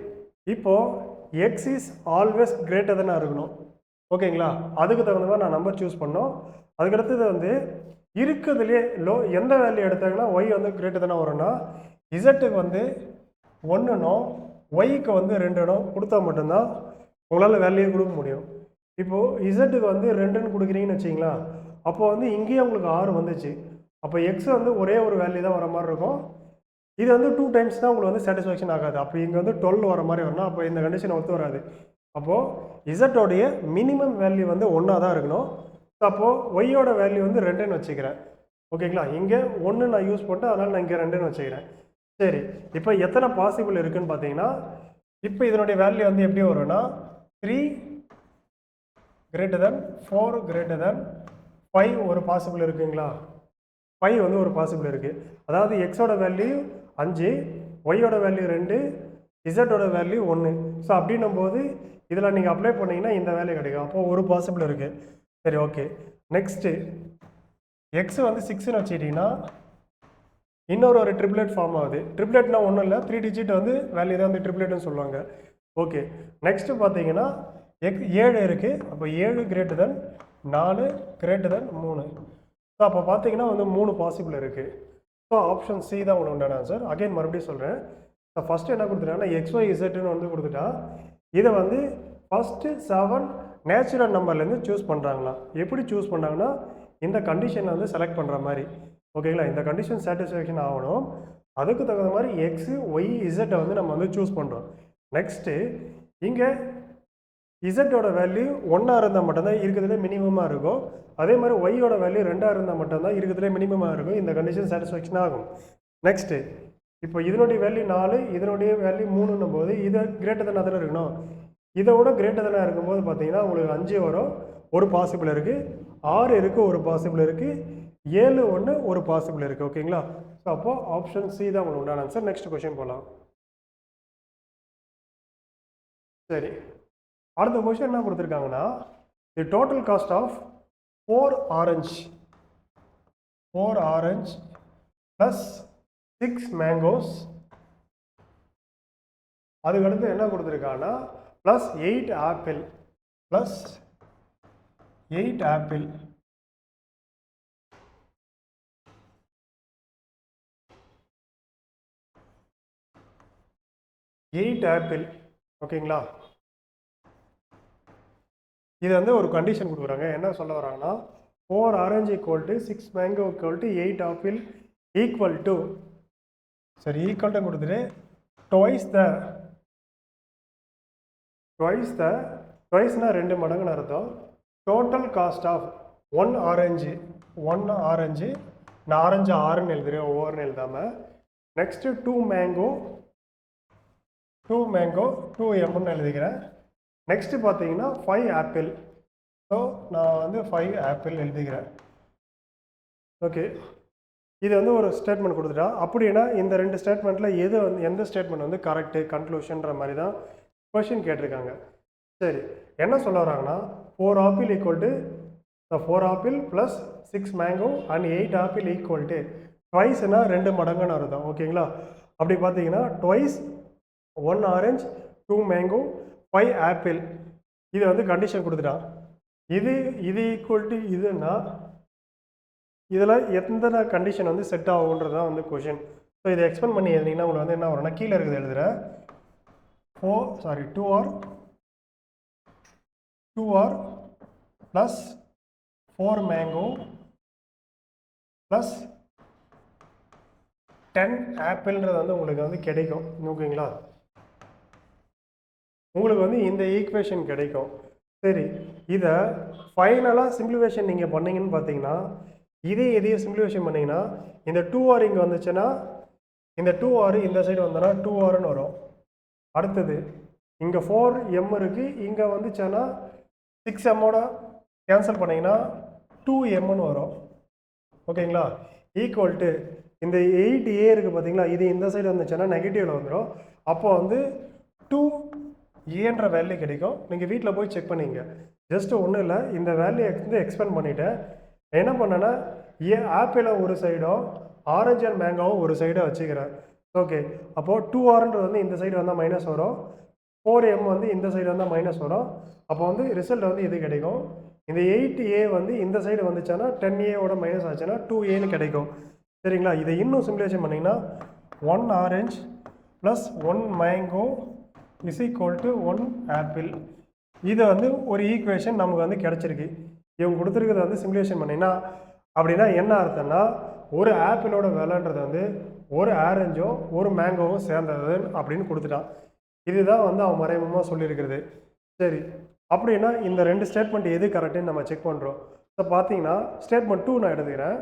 இப்போது எக்ஸ் இஸ் ஆல்வேஸ் கிரேட்டர் தானே இருக்கணும். ஓகேங்களா? அதுக்கு தகுந்த மாதிரி நான் நம்பர் சூஸ் பண்ணோம். அதுக்கடுத்தது வந்து இருக்கிறதுலே எந்த வேல்யூ எடுத்தாங்கன்னா ஒய் வந்து கிரேட்டர் தானே வரும்னா, இசட்டுக்கு வந்து 1னோ ஒய்க்கு வந்து 2னோ கொடுத்தா மட்டும்தான் உங்களால் வேல்யூ கொடுக்க முடியும். இப்போது இசட்டுக்கு வந்து 2ன்னு கொடுக்குறீங்கன்னு வச்சிங்களா, அப்போது வந்து இங்கேயே உங்களுக்கு 6 வந்துச்சு. அப்போ எக்ஸ் வந்து ஒரே ஒரு வேல்யூ தான் வர மாதிரி இருக்கும். இது வந்து 2 டைம்ஸ் தான் உங்களுக்கு வந்து சாட்டிஸ்ஃபேக்ஷன் ஆகாது. அப்போ இங்கே வந்து 12 வர மாதிரி வரணும். அப்போ இந்த கண்டிஷன் ஒத்து வராது. அப்போது இசட்டோடைய மினிமம் வேல்யூ வந்து 1 தான் இருக்கணும். அப்போது ஒய்யோட வேல்யூ வந்து 2ன்னு வச்சுக்கிறேன். ஓகேங்களா? இங்கே 1 நான் யூஸ் பண்ணிட்டேன், அதனால் நான் இங்கே 2ன்னு வச்சுக்கிறேன். சரி, இப்போ எத்தனை பாசிபிள் இருக்குதுன்னு பார்த்தீங்கன்னா, இப்போ இதனுடைய வேல்யூ வந்து எப்படி வரும்னா 3 greater than 4 greater than 5 ஒரு பாசிபிள் இருக்குங்களா? 5 வந்து ஒரு பாசிபிள் இருக்குது. அதாவது எக்ஸோட வேல்யூ 5, ஒய்யோட வேல்யூ 2, இசட்டோட வேல்யூ 1. ஸோ அப்படின்னும் போது இதில் நீங்கள் அப்ளை பண்ணிங்கன்னா இந்த வேல்யூ கிடைக்கும். அப்போது ஒரு பாசிபிள் இருக்குது. சரி, ஓகே. நெக்ஸ்ட்டு எக்ஸ் வந்து 6ன்னு வச்சுக்கிட்டிங்கன்னா இன்னொரு ட்ரிப்ளெட் ஃபார்ம் ஆகுது. ட்ரிப்ளெட்னா ஒன்றும் இல்லை, 3 டிஜிட் வந்து வேல்யூ தான் வந்து ட்ரிப்ளெட்னு சொல்லுவாங்க. ஓகே, நெக்ஸ்ட்டு பார்த்தீங்கன்னா 7 இருக்குது. அப்போ 7 greater than 4 greater than 3. So அப்போ பார்த்தீங்கன்னா வந்து 3 பாசிபிள் இருக்குது. ஸோ ஆப்ஷன் சி தான் உங்களுக்கு உண்டான ஆன்சர். அகைன் மறுபடியும் சொல்கிறேன். ஸோ ஃபஸ்ட்டு என்ன கொடுத்துட்டாங்கன்னா XYZன்னு வந்து கொடுத்துட்டா இதை வந்து ஃபஸ்ட்டு 7 நேச்சுரல் நம்பர்லேருந்து சூஸ் பண்ணுறாங்களாம். எப்படி சூஸ் பண்ணுறாங்கன்னா இந்த கண்டிஷனை வந்து செலக்ட் பண்ணுற மாதிரி. ஓகேங்களா? இந்த கண்டிஷன் சாட்டிஸ்ஃபேக்ஷன் ஆகணும். அதுக்கு தகுந்த மாதிரி எக்ஸு ஒய் இசட்டை வந்து நம்ம வந்து சூஸ் பண்ணுறோம். நெக்ஸ்ட்டு இங்கே இசட்டோட வேல்யூ 1 இருந்தால் மட்டும்தான் இருக்கிறதுலே மினிமமாக இருக்கும். அதே மாதிரி ஒய்யோட வேல்யூ 2 இருந்தால் மட்டும்தான் இருக்கிறதுலே மினிமமாக இருக்கும். இந்த கண்டிஷன் சாட்டிஸ்ஃபேக்ஷன் ஆகும். நெக்ஸ்ட்டு இப்போ இதனுடைய வேல்யூ 4, இதனுடைய வேல்யூ 3ன்னும் போது இதை கிரேட்டர் தன் அதில் இருக்கணும். இதை விட கிரேட்டர் தனாக இருக்கும்போது பார்த்தீங்கன்னா உங்களுக்கு 5 வரும், ஒரு பாசிபிள் இருக்குது. 6 இருக்குது, ஒரு பாசிபிள் இருக்குது. 7 1 ஒரு பாசிபிள் இருக்குது. ஓகேங்களா? ஸோ அப்போது ஆப்ஷன் சி தான் உங்களுக்கு உண்டான ஆன்சர். நெக்ஸ்ட் கொஸ்டின் போகலாம். சரி, அடுத்த கொஸ்டின் என்ன கொடுத்துருக்காங்கன்னா the total cost of 4 orange plus 6 mangoes, அதுக்கடுத்து என்ன கொடுத்துருக்காங்கன்னா ப்ளஸ் 8 ஆப்பிள் ப்ளஸ் 8 ஆப்பிள் ஓகேங்களா? இது வந்து ஒரு கண்டிஷன் கொடுக்குறாங்க. என்ன சொல்ல வராங்கன்னா 4 orange equal to 6 mango equal to 8 apple equal to, சரி, ஈக்குவல் டு கொடுத்துட்டு ட்வைஸ்னா 2 மடங்குன்னு அர்த்தம். டோட்டல் காஸ்ட் ஆஃப் 1 ஆரஞ்சு, நான் ஆரஞ்சு 6ன்னு எழுதுறேன், ஒவ்வொருன்னு எழுதாமல். நெக்ஸ்ட்டு 2 மேங்கோ 2 எம்னு எழுதிக்கிறேன். நெக்ஸ்ட்டு பார்த்தீங்கன்னா 5 ஆப்பிள். ஸோ நான் வந்து 5 ஆப்பிள் எழுதிக்கிறேன். ஓகே, இது வந்து ஒரு ஸ்டேட்மெண்ட் கொடுத்துட்டா. அப்படின்னா இந்த 2 ஸ்டேட்மெண்ட்டில் எந்த ஸ்டேட்மெண்ட் வந்து கரெக்டு கன்க்ளூஷன்ற மாதிரி தான் கொஷின் கேட்டிருக்காங்க. சரி, என்ன சொல்ல வராங்கன்னா 4 apple equal to 4 apple plus 6 mango and 8 apple equal to ட்வைஸ்னா 2 மடங்குன்னு அர்த்தம். ஓகேங்களா? அப்படி பார்த்தீங்கன்னா ட்வைஸ் 1 ஆரஞ்ச் 2 மேங்கோ 5 ஆப்பிள், இது வந்து கண்டிஷன் கொடுத்துட்டான். இது ஈக்குவல் டு இதுன்னா இதில் எந்த கண்டிஷன் வந்து செட் ஆகுன்றது தான் வந்து கொஷின். ஸோ இதை எக்ஸ்பெண்ட் பண்ணி எழுதிங்கன்னா உங்களுக்கு வந்து என்ன வரும்னா கீழே இருக்குது எழுதுகிறேன். 2 ஆர் ப்ளஸ் 4 மேங்கோ ப்ளஸ் 10 ஆப்பிள்ன்றது வந்து உங்களுக்கு வந்து கிடைக்கும். ஓகேங்களா? உங்களுக்கு வந்து இந்த ஈக்குவேஷன் கிடைக்கும். சரி, இதை ஃபைனலாக சிம்பிளிஃபிகேஷன் நீங்கள் பண்ணிங்கன்னு பார்த்தீங்கன்னா இதையும் சிம்பிளிஃபிகேஷன் பண்ணிங்கன்னா இந்த 2R இங்கே வந்துச்சுன்னா இந்த 2R இந்த சைடு வந்தோன்னா 2Rன்னு வரும். அடுத்தது இங்கே 4M இருக்குது, இங்கே வந்துச்சுன்னா 6Mோட கேன்சல் பண்ணிங்கன்னா 2Mன்னு வரும். ஓகேங்களா? ஈக்குவல் டு இந்த 8A இருக்குது பார்த்தீங்களா, இது இந்த சைடு வந்துச்சுன்னா நெகட்டிவில் வந்துடும். அப்போ வந்து 2Aன்ற வேல்யூ கிடைக்கும். நீங்கள் வீட்டில் போய் செக் பண்ணிங்க. ஜஸ்ட்டு ஒன்றும் இல்லை, இந்த வேல்யூ வந்து எக்ஸ்பெண்ட் பண்ணிவிட்டேன். என்ன பண்ணேன்னா ஆப்பிளை ஒரு சைடும் ஆரஞ்சு அண்ட் மேங்கோவும் ஒரு சைடாக வச்சுக்கிறேன். ஓகே, அப்போது 2Rன்றது வந்து இந்த சைடு வந்தால் மைனஸ் வரும், 4M வந்து இந்த சைடு வந்தால் மைனஸ் வரும். அப்போ வந்து ரிசல்ட் வந்து இது கிடைக்கும். இந்த 8A வந்து இந்த சைடு வந்துச்சுன்னா 10Aவோட மைனஸ் ஆச்சுன்னா 2Aன்னு கிடைக்கும். சரிங்களா? இதை இன்னும் சிம்பிளிஃபிகேஷன் பண்ணிங்கன்னா 1 orange plus 1 mango is equal to 1 apple. இது வந்து ஒரு ஈக்குவேஷன் நமக்கு வந்து கிடச்சிருக்கு. இவங்க கொடுத்துருக்கிறத வந்து சிம்பிளிஃபிகேஷன் பண்ணிங்கன்னா அப்படின்னா என்ன அர்த்தம்னா ஒரு ஆப்பிளோட விலைன்றது வந்து ஒரு ஆரஞ்சோ ஒரு மேங்கோவும் சேர்ந்தது அப்படின்னு கொடுத்துட்டான். இதுதான் வந்து அவன் மறைமுகமாக சொல்லியிருக்கிறது. சரி, அப்படின்னா இந்த 2 ஸ்டேட்மெண்ட் எது கரெக்டுன்னு நம்ம செக் பண்ணுறோம். ஸோ பார்த்தீங்கன்னா ஸ்டேட்மெண்ட் 2 நான் எடுத்துக்கிறேன்.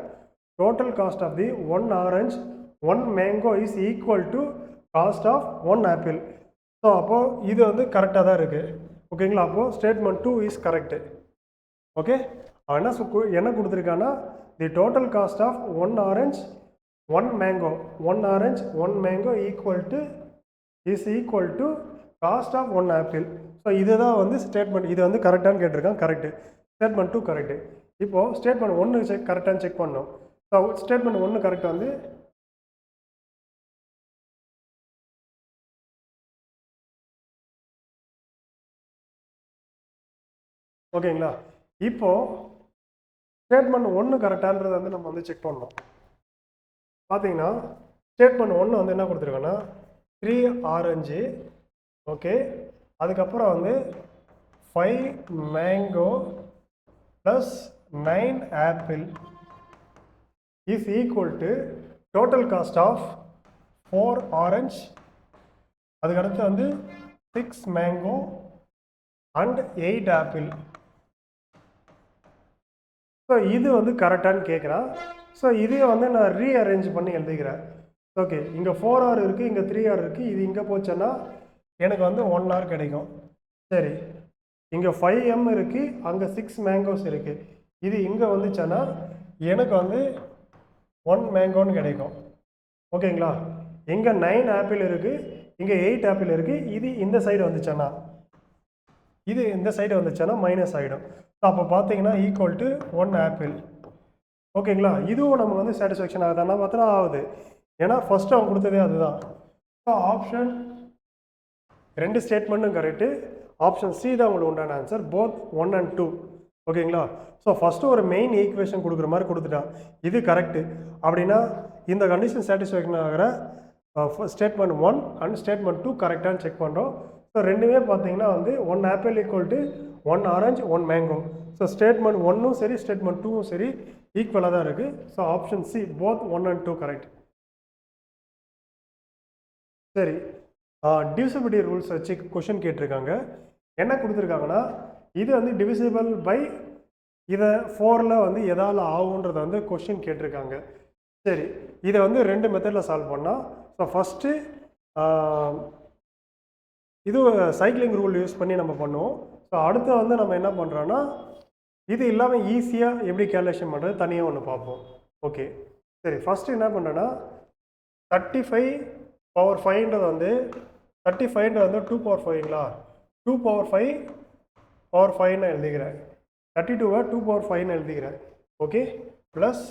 Total cost of the 1 orange 1 mango is equal to cost of 1 apple. So அப்போது இது வந்து கரெக்டாக தான் இருக்குது. ஓகேங்களா? அப்போது ஸ்டேட்மெண்ட் 2 இஸ் கரெக்டு. ஓகே, அவன் என்ன கொடுத்துருக்கான்னா the total cost of 1 orange 1 mango 1 orange 1 mango is equal to cost of 1 apple. So இதுதான் வந்து ஸ்டேட்மெண்ட். இது வந்து கரெக்டானு கேட்டிருக்கான். கரெக்டு. Statement 2 correct. இப்போது ஸ்டேட்மெண்ட் 1 கரெக்டானு செக் பண்ணோம். ஸோ ஸ்டேட்மெண்ட் 1 கரெக்டாக வந்து ஓகேங்களா? இப்போது ஸ்டேட்மெண்ட் 1 கரெக்டான்றதை வந்து நம்ம வந்து செக் பண்ணோம். பார்த்தீங்கன்னா ஸ்டேட்மெண்ட் 1 வந்து என்ன கொடுத்துருக்கோன்னா 3 ஆரஞ்சு, ஓகே, அதுக்கப்புறம் வந்து 5 mango plus 9 apple is equal to total cost of 4 orange, அதுக்கடுத்து வந்து 6 மேங்கோ அண்ட் 8 ஆப்பிள். ஸோ இது வந்து கரெக்டானு கேட்குறான். ஸோ இதே வந்து நான் ரீஅரேஞ்ச் பண்ணி எழுதிக்கிறேன். ஓகே, இங்கே 4R இருக்குது, இங்கே 3R இருக்குது. இது இங்கே போச்சேன்னா எனக்கு வந்து 1R கிடைக்கும். சரி, இங்கே 5M இருக்குது, அங்கே 6 மேங்கோஸ் இருக்குது. இது இங்கே வந்துச்சுன்னா எனக்கு வந்து 1 மேங்கோன்னு கிடைக்கும். ஓகேங்களா? இங்கே 9 ஆப்பிள் இருக்குது, இங்கே 8 ஆப்பிள் இருக்குது. இது இந்த சைடு வந்துச்சுன்னா இது இந்த சைடு வந்துச்சுன்னா மைனஸ் ஆகிடும். ஸோ அப்போ பார்த்தீங்கன்னா ஈக்குவல் டு 1 ஆப்பிள். ஓகேங்களா? இதுவும் நமக்கு வந்து சாட்டிஸ்ஃபேக்ஷன் ஆகுதுன்னா பார்த்தா ஆகுது. ஏன்னா ஃபஸ்ட்டு அவன் கொடுத்ததே அதுதான். ஸோ ஆப்ஷன் 2 ஸ்டேட்மெண்ட்டும் கரெக்டு. ஆப்ஷன் சி தான் உங்களுக்கு உண்டான ஆன்சர், போத் 1 and 2. ஓகேங்களா? ஸோ ஃபஸ்ட்டு ஒரு மெயின் ஈக்குவேஷன் கொடுக்குற மாதிரி கொடுத்துட்டான். இது கரெக்டு. அப்படின்னா இந்த கண்டிஷன் சாட்டிஸ்ஃபேக்ஷன் ஆகிற ஸ்டேட்மெண்ட் 1 அண்ட் ஸ்டேட்மெண்ட் 2 கரெக்டானு செக் பண்ணுறோம். ஸோ ரெண்டுமே பார்த்தீங்கன்னா வந்து 1 apple equal to 1 orange 1 mango. So statement 1ம் சரி ஸ்டேட்மெண்ட் 2ம் சரி ஈக்குவலாக தான் இருக்குது. So option C both 1 and 2 correct. சரி, டிவிசிபிலிட்டி ரூல்ஸ் வச்சு கொஷின் கேட்டிருக்காங்க. என்ன கொடுத்துருக்காங்கன்னா இது வந்து டிவிசிபிள் பை இதை 4ல் வந்து எதால் ஆகுன்றதை வந்து கொஷின் கேட்டிருக்காங்க. சரி, இதை வந்து 2 மெத்தடில் சால்வ் பண்ணால். ஸோ ஃபஸ்ட்டு இது சைக்கிளிங் ரூல் யூஸ் பண்ணி நம்ம பண்ணுவோம். ஸோ அடுத்து வந்து நம்ம என்ன பண்ணுறோன்னா இது இல்லாமல் ஈஸியாக எப்படி கேல்குலேஷன் பண்ணுறது தனியாக ஒன்று பார்ப்போம். ஓகே, சரி, ஃபஸ்ட்டு என்ன பண்ணுறேன்னா 35/5ன்றது வந்து 35ன்றது வந்து 2/5ங்களா, 2/5/5ன்னு எழுதிக்கிறேன். 32வை 2/5ன்னு எழுதிக்கிறேன். ஓகே, ப்ளஸ்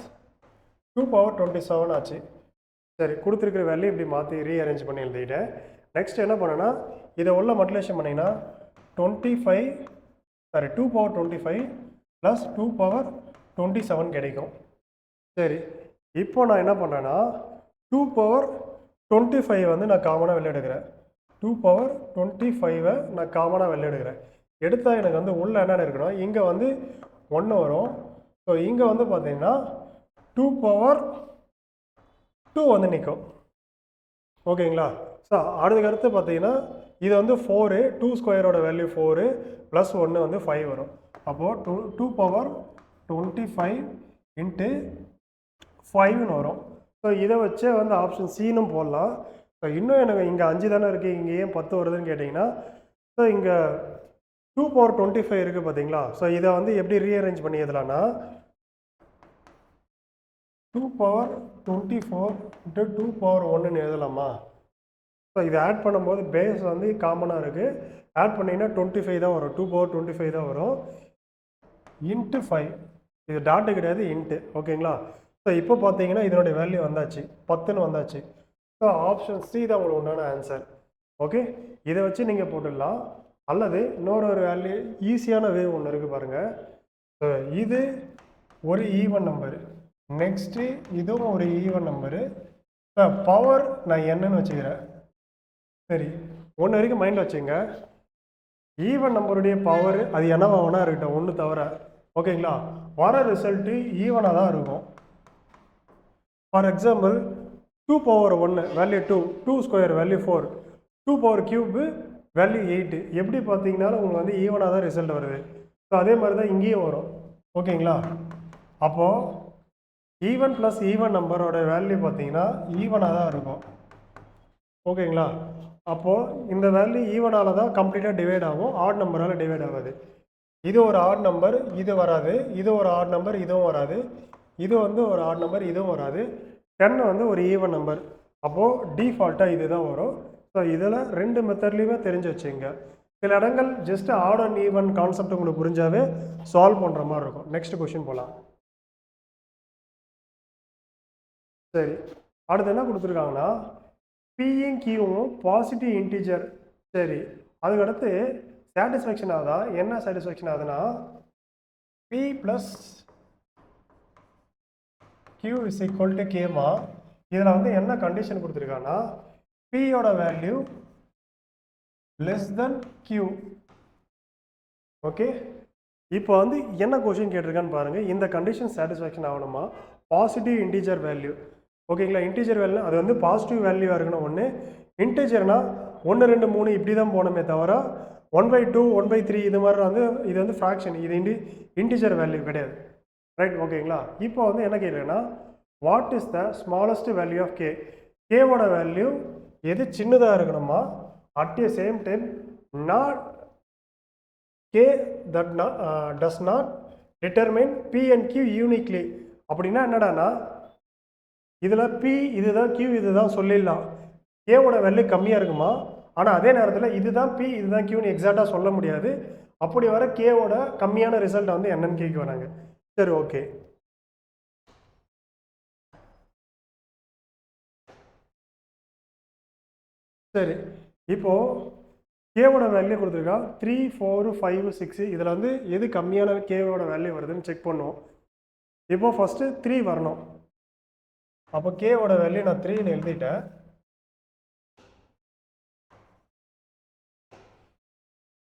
2/27 ஆச்சு. சரி, கொடுத்துருக்கிற வேல்யூ இப்படி மாற்றி ரீஅரேஞ்ச் பண்ணி எழுதிக்கிட்டேன். நெக்ஸ்ட் என்ன பண்ணேன்னா இதை உள்ள மல்டிப்ளிகேஷன் பண்ணிங்கன்னா 2/25 ப்ளஸ் 2/27 கிடைக்கும். சரி, இப்போ நான் என்ன பண்ணுறேன்னா 2/25 வந்து நான் காமனாக வெளில எடுக்கிறேன். 2/25 நான் காமனாக வெளில எடுக்கிறேன். எடுத்தால் எனக்கு வந்து உள்ள என்னென்ன இருக்கணும், இங்கே வந்து 1 வரும். ஸோ இங்கே வந்து பார்த்தீங்கன்னா 2/2 வந்து நிற்கும். ஓகேங்களா? ஸோ அடுத்து பார்த்தீங்கன்னா இது வந்து 4, 2 ஸ்கொயரோட வேல்யூ 4 ப்ளஸ் 1 வந்து 5 வரும். அப்போது 2/25 இன்ட்டு 5ன்னு வரும். ஸோ இதை வச்சே வந்து ஆப்ஷன் சின்னும் போடலாம். ஸோ இன்னும் எனக்கு இங்கே 5 தானே இருக்குது, இங்கே ஏன் 10 வருதுன்னு கேட்டிங்கன்னா, ஸோ இங்கே 2/25 இருக்குது பார்த்தீங்களா. ஸோ இதை வந்து எப்படி ரீஅரேஞ்ச் பண்ணி எழுதலான்னா 2/24 இன்ட்டு 2/1ன்னு எழுதலாமா. ஸோ இதை ஆட் பண்ணும்போது பேஸ் வந்து காமனாக இருக்குது. ஆட் பண்ணிங்கன்னா 25 தான் வரும். 2/25 தான் வரும். இன்ட்டு 5, இது டாட்டு கிடையாது, இன்ட்டு. ஓகேங்களா? ஸோ இப்போ பார்த்தீங்கன்னா இதனுடைய வேல்யூ வந்தாச்சு, 10ன்னு வந்தாச்சு. ஸோ ஆப்ஷன் சி தான் உங்களுக்கு உண்டான ஆன்சர். ஓகே, இதை வச்சு நீங்கள் போட்டுடலாம். அல்லது இன்னொரு வேல்யூ ஈஸியான வே ஒன்று இருக்குது பாருங்கள். ஸோ இது ஒரு ஈவன் நம்பரு, நெக்ஸ்ட்டு இதுவும் ஒரு ஈவன் நம்பரு. ஸோ பவர் நான் என்னன்னு வச்சுக்கிறேன். சரி, ஒன்று வரைக்கும் மைண்டில் வச்சுங்க. ஈவன் நம்பருடைய பவர் அது என்னவா வேணா இருக்கட்டும், ஒன்று தவிர. ஓகேங்களா? வர ரிசல்ட்டு ஈவனாக தான் இருக்கும். For example 2/1 value 2, 2 square value 4, 2/3 value 8. எப்படி பார்த்தீங்கன்னாலும் உங்களுக்கு வந்து ஈவனாக தான் ரிசல்ட் வருது. ஸோ அதே மாதிரி தான் இங்கேயும் வரும். ஓகேங்களா? அப்போது ஈவன் ப்ளஸ் ஈவன் நம்பரோட வேல்யூ பார்த்தீங்கன்னா ஈவனாக தான் இருக்கும். ஓகேங்களா? அப்போது இந்த வேல்யூ ஈவனால் தான் கம்ப்ளீட்டாக டிவைட் ஆகும், ஆட் நம்பரால் டிவைட் ஆகாது. இது ஒரு ஆட் நம்பர், இது வராது. இது ஒரு ஆட் நம்பர், இதுவும் வராது. இது வந்து ஒரு ஆட் நம்பர், இதுவும் வராது. 10 வந்து ஒரு ஈவன் நம்பர். அப்போது டிஃபால்ட்டாக இது தான் வரும். ஸோ இதில் 2 மெத்தட்லேயுமே தெரிஞ்சு வச்சுங்க. சில இடங்கள் just add and even concept உங்களுக்கு புரிஞ்சாவே சால்வ் பண்ணுற மாதிரி இருக்கும். நெக்ஸ்ட் கொஷின் போகலாம். சரி, அடுத்து என்ன கொடுத்துருக்காங்கன்னா, பியும் கியூவும் பாசிட்டிவ் இன்டீஜர். சரி, அதுக்கடுத்து சாட்டிஸ்ஃபேக்ஷன் ஆகுதா? என்ன சாட்டிஸ்ஃபேக்ஷன் ஆகுதுன்னா, P plus Q is equal to gamma. இதில் வந்து என்ன கண்டிஷன் கொடுத்துருக்காங்கன்னா, பியோட value less than Q. Okay, இப்போ வந்து என்ன கொஷின் கேட்டிருக்கான்னு பாருங்கள். இந்த கண்டிஷன் சாட்டிஸ்ஃபேக்ஷன் ஆகணுமா? Positive integer value. ஓகேங்களா, இன்டீஜர் வேல்யூ அது வந்து பாசிட்டிவ் வேல்யூவாக இருக்கணும். ஒன்று இன்டீஜர்னா 1 2 3 இப்படி தான் போகணுமே தவிர 1/2 1/3 இது மாதிரி வந்து இது வந்து ஃப்ராக்ஷன், இது இன்டீஜர் வேல்யூ கிடையாது. ரைட், ஓகேங்களா. இப்போ வந்து என்ன கேட்குறேன்னா, what is the smallest value of K? கேவோட வேல்யூ எது சின்னதாக இருக்கணுமா? At a same time not K that does not determine P and Q uniquely. அப்படின்னா என்னடானா, இதில் பி இதுதான் கியூ இதுதான் சொல்லிடலாம். கேவோட வேல்யூ கம்மியாக இருக்குமா, ஆனால் அதே நேரத்தில் இதுதான் பி இதுதான் கியூன்னு எக்ஸாக்டாக சொல்ல முடியாது. அப்படி வர கேவோட கம்மியான ரிசல்ட் வந்து என்னன்னு கேட்க வராங்க. சரி, ஓகே. சரி, இப்போது கேவோட வேல்யூ கொடுத்துருக்கா 3 4 5 6. இதில் வந்து எது கம்மியான கேவோட வேல்யூ வருதுன்னு செக் பண்ணுவோம். இப்போ ஃபஸ்ட்டு 3 வரணும். அப்போ கேவோட வேல்யூ நான் 3ன்னு எழுதிட்டேன்.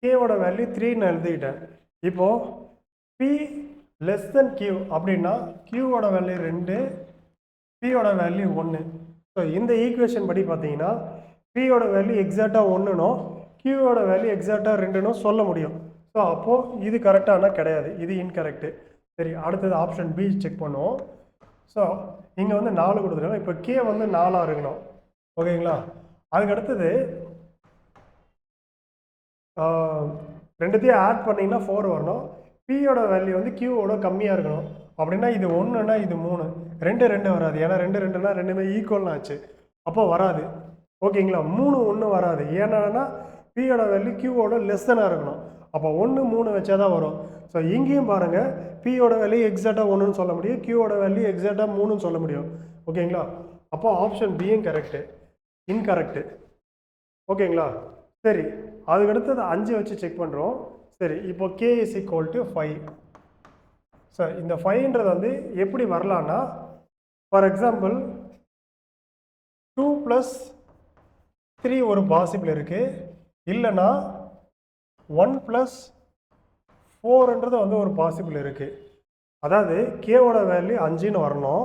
கேவோட வேல்யூ 3ன்னு எழுதிட்டேன். இப்போது பி லெஸ் தென் கியூ அப்படின்னா கியூவோட வேல்யூ 2, பியோட வேல்யூ 1. ஸோ இந்த ஈக்குவேஷன் படி பார்த்தீங்கன்னா பியோட வேல்யூ எக்ஸாக்டாக 1னோ கியூவோட வேல்யூ எக்ஸாக்டாக 2னோ சொல்ல முடியும். ஸோ அப்போது இது கரெக்டானா கிடையாது, இது இன்கரெக்டு. சரி, அடுத்தது ஆப்ஷன் பி செக் பண்ணுவோம். ஸோ இங்கே வந்து 4 கொடுத்துருக்கோம். இப்போ கே வந்து 4ஆக இருக்கணும். ஓகேங்களா, அதுக்கு அடுத்தது ரெண்டுத்தையும் ஆட் பண்ணிங்கன்னா 4 வரணும். பியோட வேல்யூ வந்து கியூவோட கம்மியாக இருக்கணும். அப்படின்னா இது 1ன்னா இது 3, 2 2 வராது. ஏன்னா 2 2னா ரெண்டுமே ஈக்குவல்னு ஆச்சு, அப்போ வராது. ஓகேங்களா, 3 1 வராது. ஏன்னா பியோட வேல்யூ கியூவோட லெஸ் தானாக இருக்கணும். அப்போ 1 3 வச்சா தான் வரும். ஸோ இங்கேயும் பாருங்கள், பியோட வேல்யூ எக்ஸாக்டாக 1ன்னு சொல்ல முடியும், கியூவோட வேல்யூ எக்ஸாக்டாக 3ன்னு சொல்ல முடியும். ஓகேங்களா, அப்போ ஆப்ஷன் பியும் கரெக்டு, இன்கரெக்டு. ஓகேங்களா, சரி, அதுக்கடுத்தது 5 வச்சு செக் பண்ணுறோம். சரி, இப்போ K is equal to 5. Sir இந்த 5ன்றது வந்து எப்படி வரலான்னா, ஃபார் எக்ஸாம்பிள் 2 + 3 ஒரு பாசிபிள் இருக்குது. இல்லைன்னா 1 + 4ன்றது வந்து ஒரு பாசிபிள் இருக்குது. அதாவது கேவோட வேல்யூ 5ன்னு வரணும்.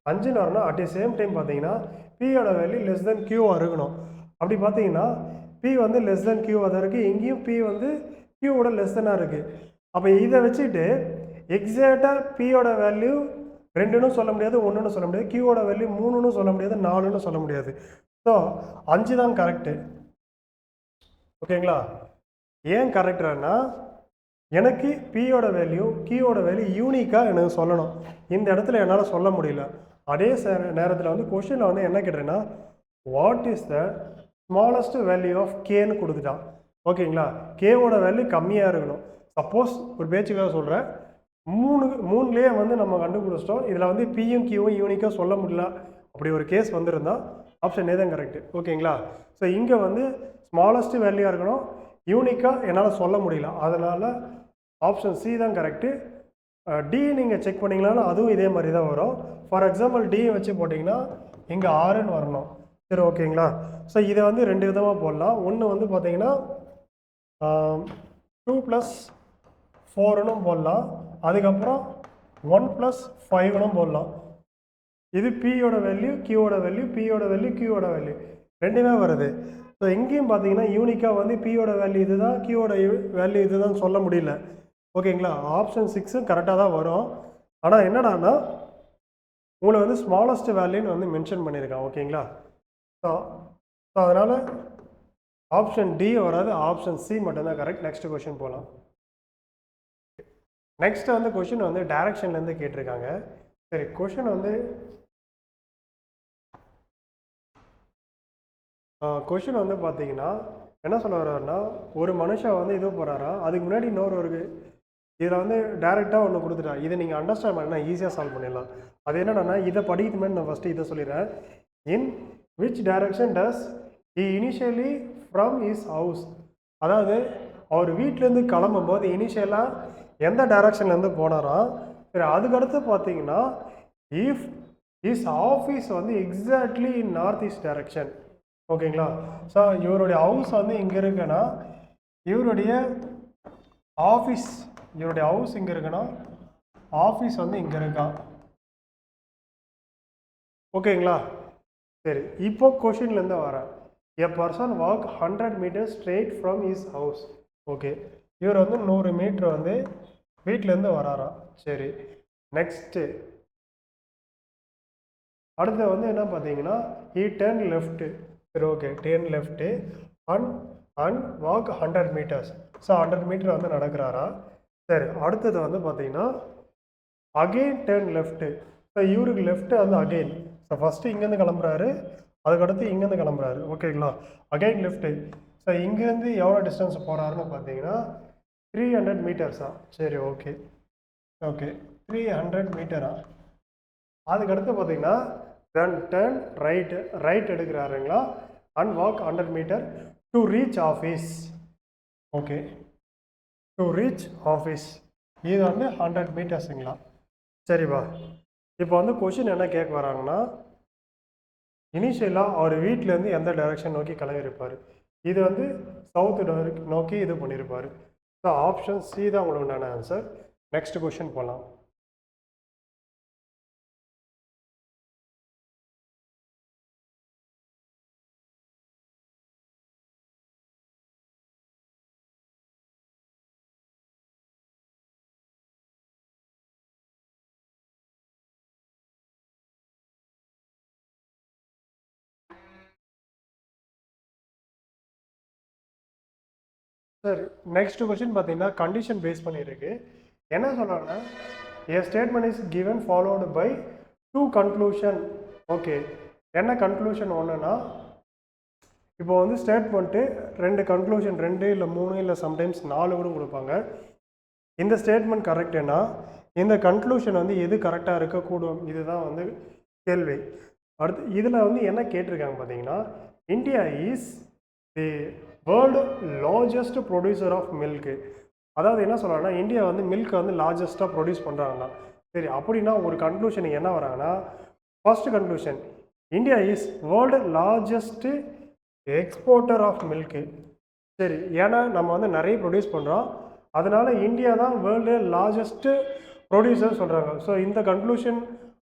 5ன்னு வரணும். அட் தி சேம் டைம் பார்த்தீங்கன்னா பியோட வேல்யூ லெஸ் தென் கியூவாக இருக்கணும். அப்படி பார்த்தீங்கன்னா பி வந்து லெஸ் தென் கியூவாக தான் இருக்குது. எங்கேயும் பி வந்து கியூவோட லெஸ் தென்னாக இருக்குது. அப்போ இதை வச்சுட்டு எக்ஸாக்டாக பியோட வேல்யூ 2ன்னு சொல்ல முடியாது, 1ன்னு சொல்ல முடியாது, கியூவோட வேல்யூ 3ன்னு சொல்ல முடியாது, 4ன்னு சொல்ல முடியாது. ஸோ 5 தான் கரெக்டு. ஓகேங்களா, ஏன் கரெக்டானா எனக்கு பியோட வேல்யூ கியூவோட வேல்யூ யூனிக்காக எனக்கு சொல்லணும். இந்த இடத்துல என்னால் சொல்ல முடியல. அதே நேரத்தில் வந்து கொஷினில் வந்து என்ன கேட்டேன்னா, what is the smallest value of கேன்னு கொடுத்துட்டான். ஓகேங்களா, கேவோட வேல்யூ கம்மியாக இருக்கணும். சப்போஸ் ஒரு பேச்சுக்காக சொல்கிறேன், 3லேயே வந்து நம்ம கண்டுபிடிச்சிட்டோம். இதில் வந்து பியும் கியூவும் யூனிக்காக சொல்ல முடியல. அப்படி ஒரு கேஸ் வந்திருந்தால் ஆப்ஷன் ஏ தான் கரெக்டு. ஓகேங்களா, ஸோ இங்கே வந்து ஸ்மாலஸ்ட் வேல்யூவாக இருக்கணும், யூனிக்காக என்னால் சொல்ல முடியல. அதனால் ஆப்ஷன் சி தான் கரெக்டு. டி நீங்கள் செக் பண்ணிங்கனாலும் அதுவும் இதே மாதிரி தான் வரும். ஃபார் எக்ஸாம்பிள் டி வச்சு போட்டிங்கன்னா இங்கே 6ன்னு வரணும். சரி, ஓகேங்களா. ஸோ இதை வந்து 2 விதமாக போடலாம். ஒன்று வந்து பார்த்தீங்கன்னா 2 + 4ன்னு போடலாம். அதுக்கப்புறம் 1 + 5ன்னு போடலாம். இது பியோட வேல்யூ கியூவோட வேல்யூ, பியோட வேல்யூ கியூவோட வேல்யூ ரெண்டுமே வருது. ஸோ எங்கேயும் பார்த்தீங்கன்னா யூனிக்காக வந்து பியோட வேல்யூ இது தான், கியூவோட வேல்யூ இது தான் சொல்ல முடியல. ஓகேங்களா, ஆப்ஷன் 6 கரெக்டாக தான் வரும். ஆனால் என்னடான்னா உங்களை வந்து ஸ்மாலஸ்ட் வேல்யூன்னு வந்து மென்ஷன் பண்ணியிருக்கான். ஓகேங்களா, ஸோ அதனால் ஆப்ஷன் டி வராது, ஆப்ஷன் சி மட்டும்தான் கரெக்ட். நெக்ஸ்ட் கொஷின் போகலாம். நெக்ஸ்ட் வந்து கொஷின் வந்து டைரக்ஷன்லேருந்து கேட்டிருக்காங்க. சரி, கொஷின் வந்து பார்த்தீங்கன்னா என்ன சொல்ல வர்றாருன்னா, ஒரு மனுஷன் வந்து இது போகிறாரா, அதுக்கு முன்னாடி இன்னொரு ஒரு இதில் வந்து டேரெக்டாக ஒன்று கொடுத்துட்டா. இதை நீங்கள் அண்டர்ஸ்டாண்ட் பண்ணால் ஈஸியாக சால்வ் பண்ணிடலாம். அது என்னென்னா, இதை படிக்கிறது மாதிரி நான் ஃபஸ்ட்டு இதை சொல்லிடுறேன். In which direction does he initially from his house, அதாவது அவர் வீட்டிலேருந்து கிளம்பும்போது இனிஷியலாக எந்த டைரக்ஷன்லேருந்து போனாராம். சரி, அதுக்கடுத்து பார்த்தீங்கன்னா இஃப் his ஆஃபீஸ் வந்து exactly in north east direction. ஓகேங்களா? ஸோ இவருடைய ஹவுஸ் வந்து இங்கே இருக்குன்னா, இவருடைய ஹவுஸ் இங்கே இருக்குன்னா, ஆஃபீஸ் வந்து இங்கே இருக்கா. ஓகேங்களா? சரி, இப்போ கொஷின்லேருந்து வரேன். A person walk 100 metres straight from his house. Okay, இவர் வந்து 100 மீட்டர் வந்து வீட்டிலேருந்து வராராம். சரி, நெக்ஸ்ட்டு அடுத்து வந்து என்ன பார்த்தீங்கன்னா, he turned left. சரி, okay, turn left and walk 100 metres. So 100 metre வந்து நடக்கிறாரா. சரி, அடுத்தது வந்து பார்த்தீங்கன்னா அகெயின் டேர்ன் லெஃப்ட்டு. ஸோ இவருக்கு லெஃப்ட்டு வந்து அகெயின். ஸோ ஃபஸ்ட்டு இங்கேருந்து கிளம்புறாரு, அதுக்கடுத்து இங்கேருந்து கிளம்புறாரு. ஓகேங்களா? Again left. ஸோ இங்கேருந்து எவ்வளோ டிஸ்டன்ஸ் போகிறாருன்னு பார்த்தீங்கன்னா 300 மீட்டர்ஸா. சரி, ஓகே 300 மீட்டரா. அதுக்கடுத்து பார்த்தீங்கன்னா தென் டர்ன் ரைட் எடுக்கிறாருங்களா and walk 100 metre to reach office. Okay, to reach office இது வந்து 100 மீட்டர்ஸுங்களா. சரிப்பா, இப்போ வந்து கொஷின் என்ன கேட்க வராங்கன்னா, இனிஷியலாக அவர் வீட்டிலேருந்து எந்த டைரக்ஷன் நோக்கி கிளம்பியிருப்பார். இது வந்து சவுத் நோக்கி இது பண்ணியிருப்பார். ஸோ ஆப்ஷன் சி தான் உங்களுக்கு உண்டான ஆன்சர். நெக்ஸ்ட் கொஷின் போகலாம். சார், நெக்ஸ்ட் கொஸ்டின் பார்த்தீங்கன்னா கண்டிஷன் பேஸ் பண்ணியிருக்கு. என்ன சொல்கிறாங்கன்னா, A statement is given followed by 2 conclusion. Okay, என்ன கன்க்ளூஷன் ஒன்றுனா, இப்போ வந்து ஸ்டேட்மெண்ட்டு 2 கன்க்ளூஷன், 2 இல்லை 3 இல்லை சம்டைம்ஸ் 4 கூட கொடுப்பாங்க. இந்த ஸ்டேட்மெண்ட் கரெக்டுனா இந்த கன்க்ளூஷன் வந்து எது கரெக்டாக இருக்கக்கூடும், இதுதான் வந்து கேள்வி. அடுத்து இதில் வந்து என்ன கேட்டிருக்காங்க பார்த்தீங்கன்னா, India is the world largest producer of milk. அதாவது என்ன சொல்கிறாங்கன்னா, இந்தியா வந்து மில்க் வந்து லார்ஜஸ்ட்டாக ப்ரொடியூஸ் பண்ணுறாங்கன்னா. சரி, அப்படின்னா ஒரு கன்க்ளூஷனுக்கு என்ன வராங்கன்னா, first conclusion India is world largest exporter of milk. சரி, ஏன்னா நம்ம வந்து நிறைய ப்ரொடியூஸ் பண்ணுறோம், அதனால் இந்தியா தான் வேர்ல்டு லார்ஜஸ்ட்டு ப்ரொடியூசர் சொல்கிறாங்க. ஸோ இந்த கன்க்ளூஷன்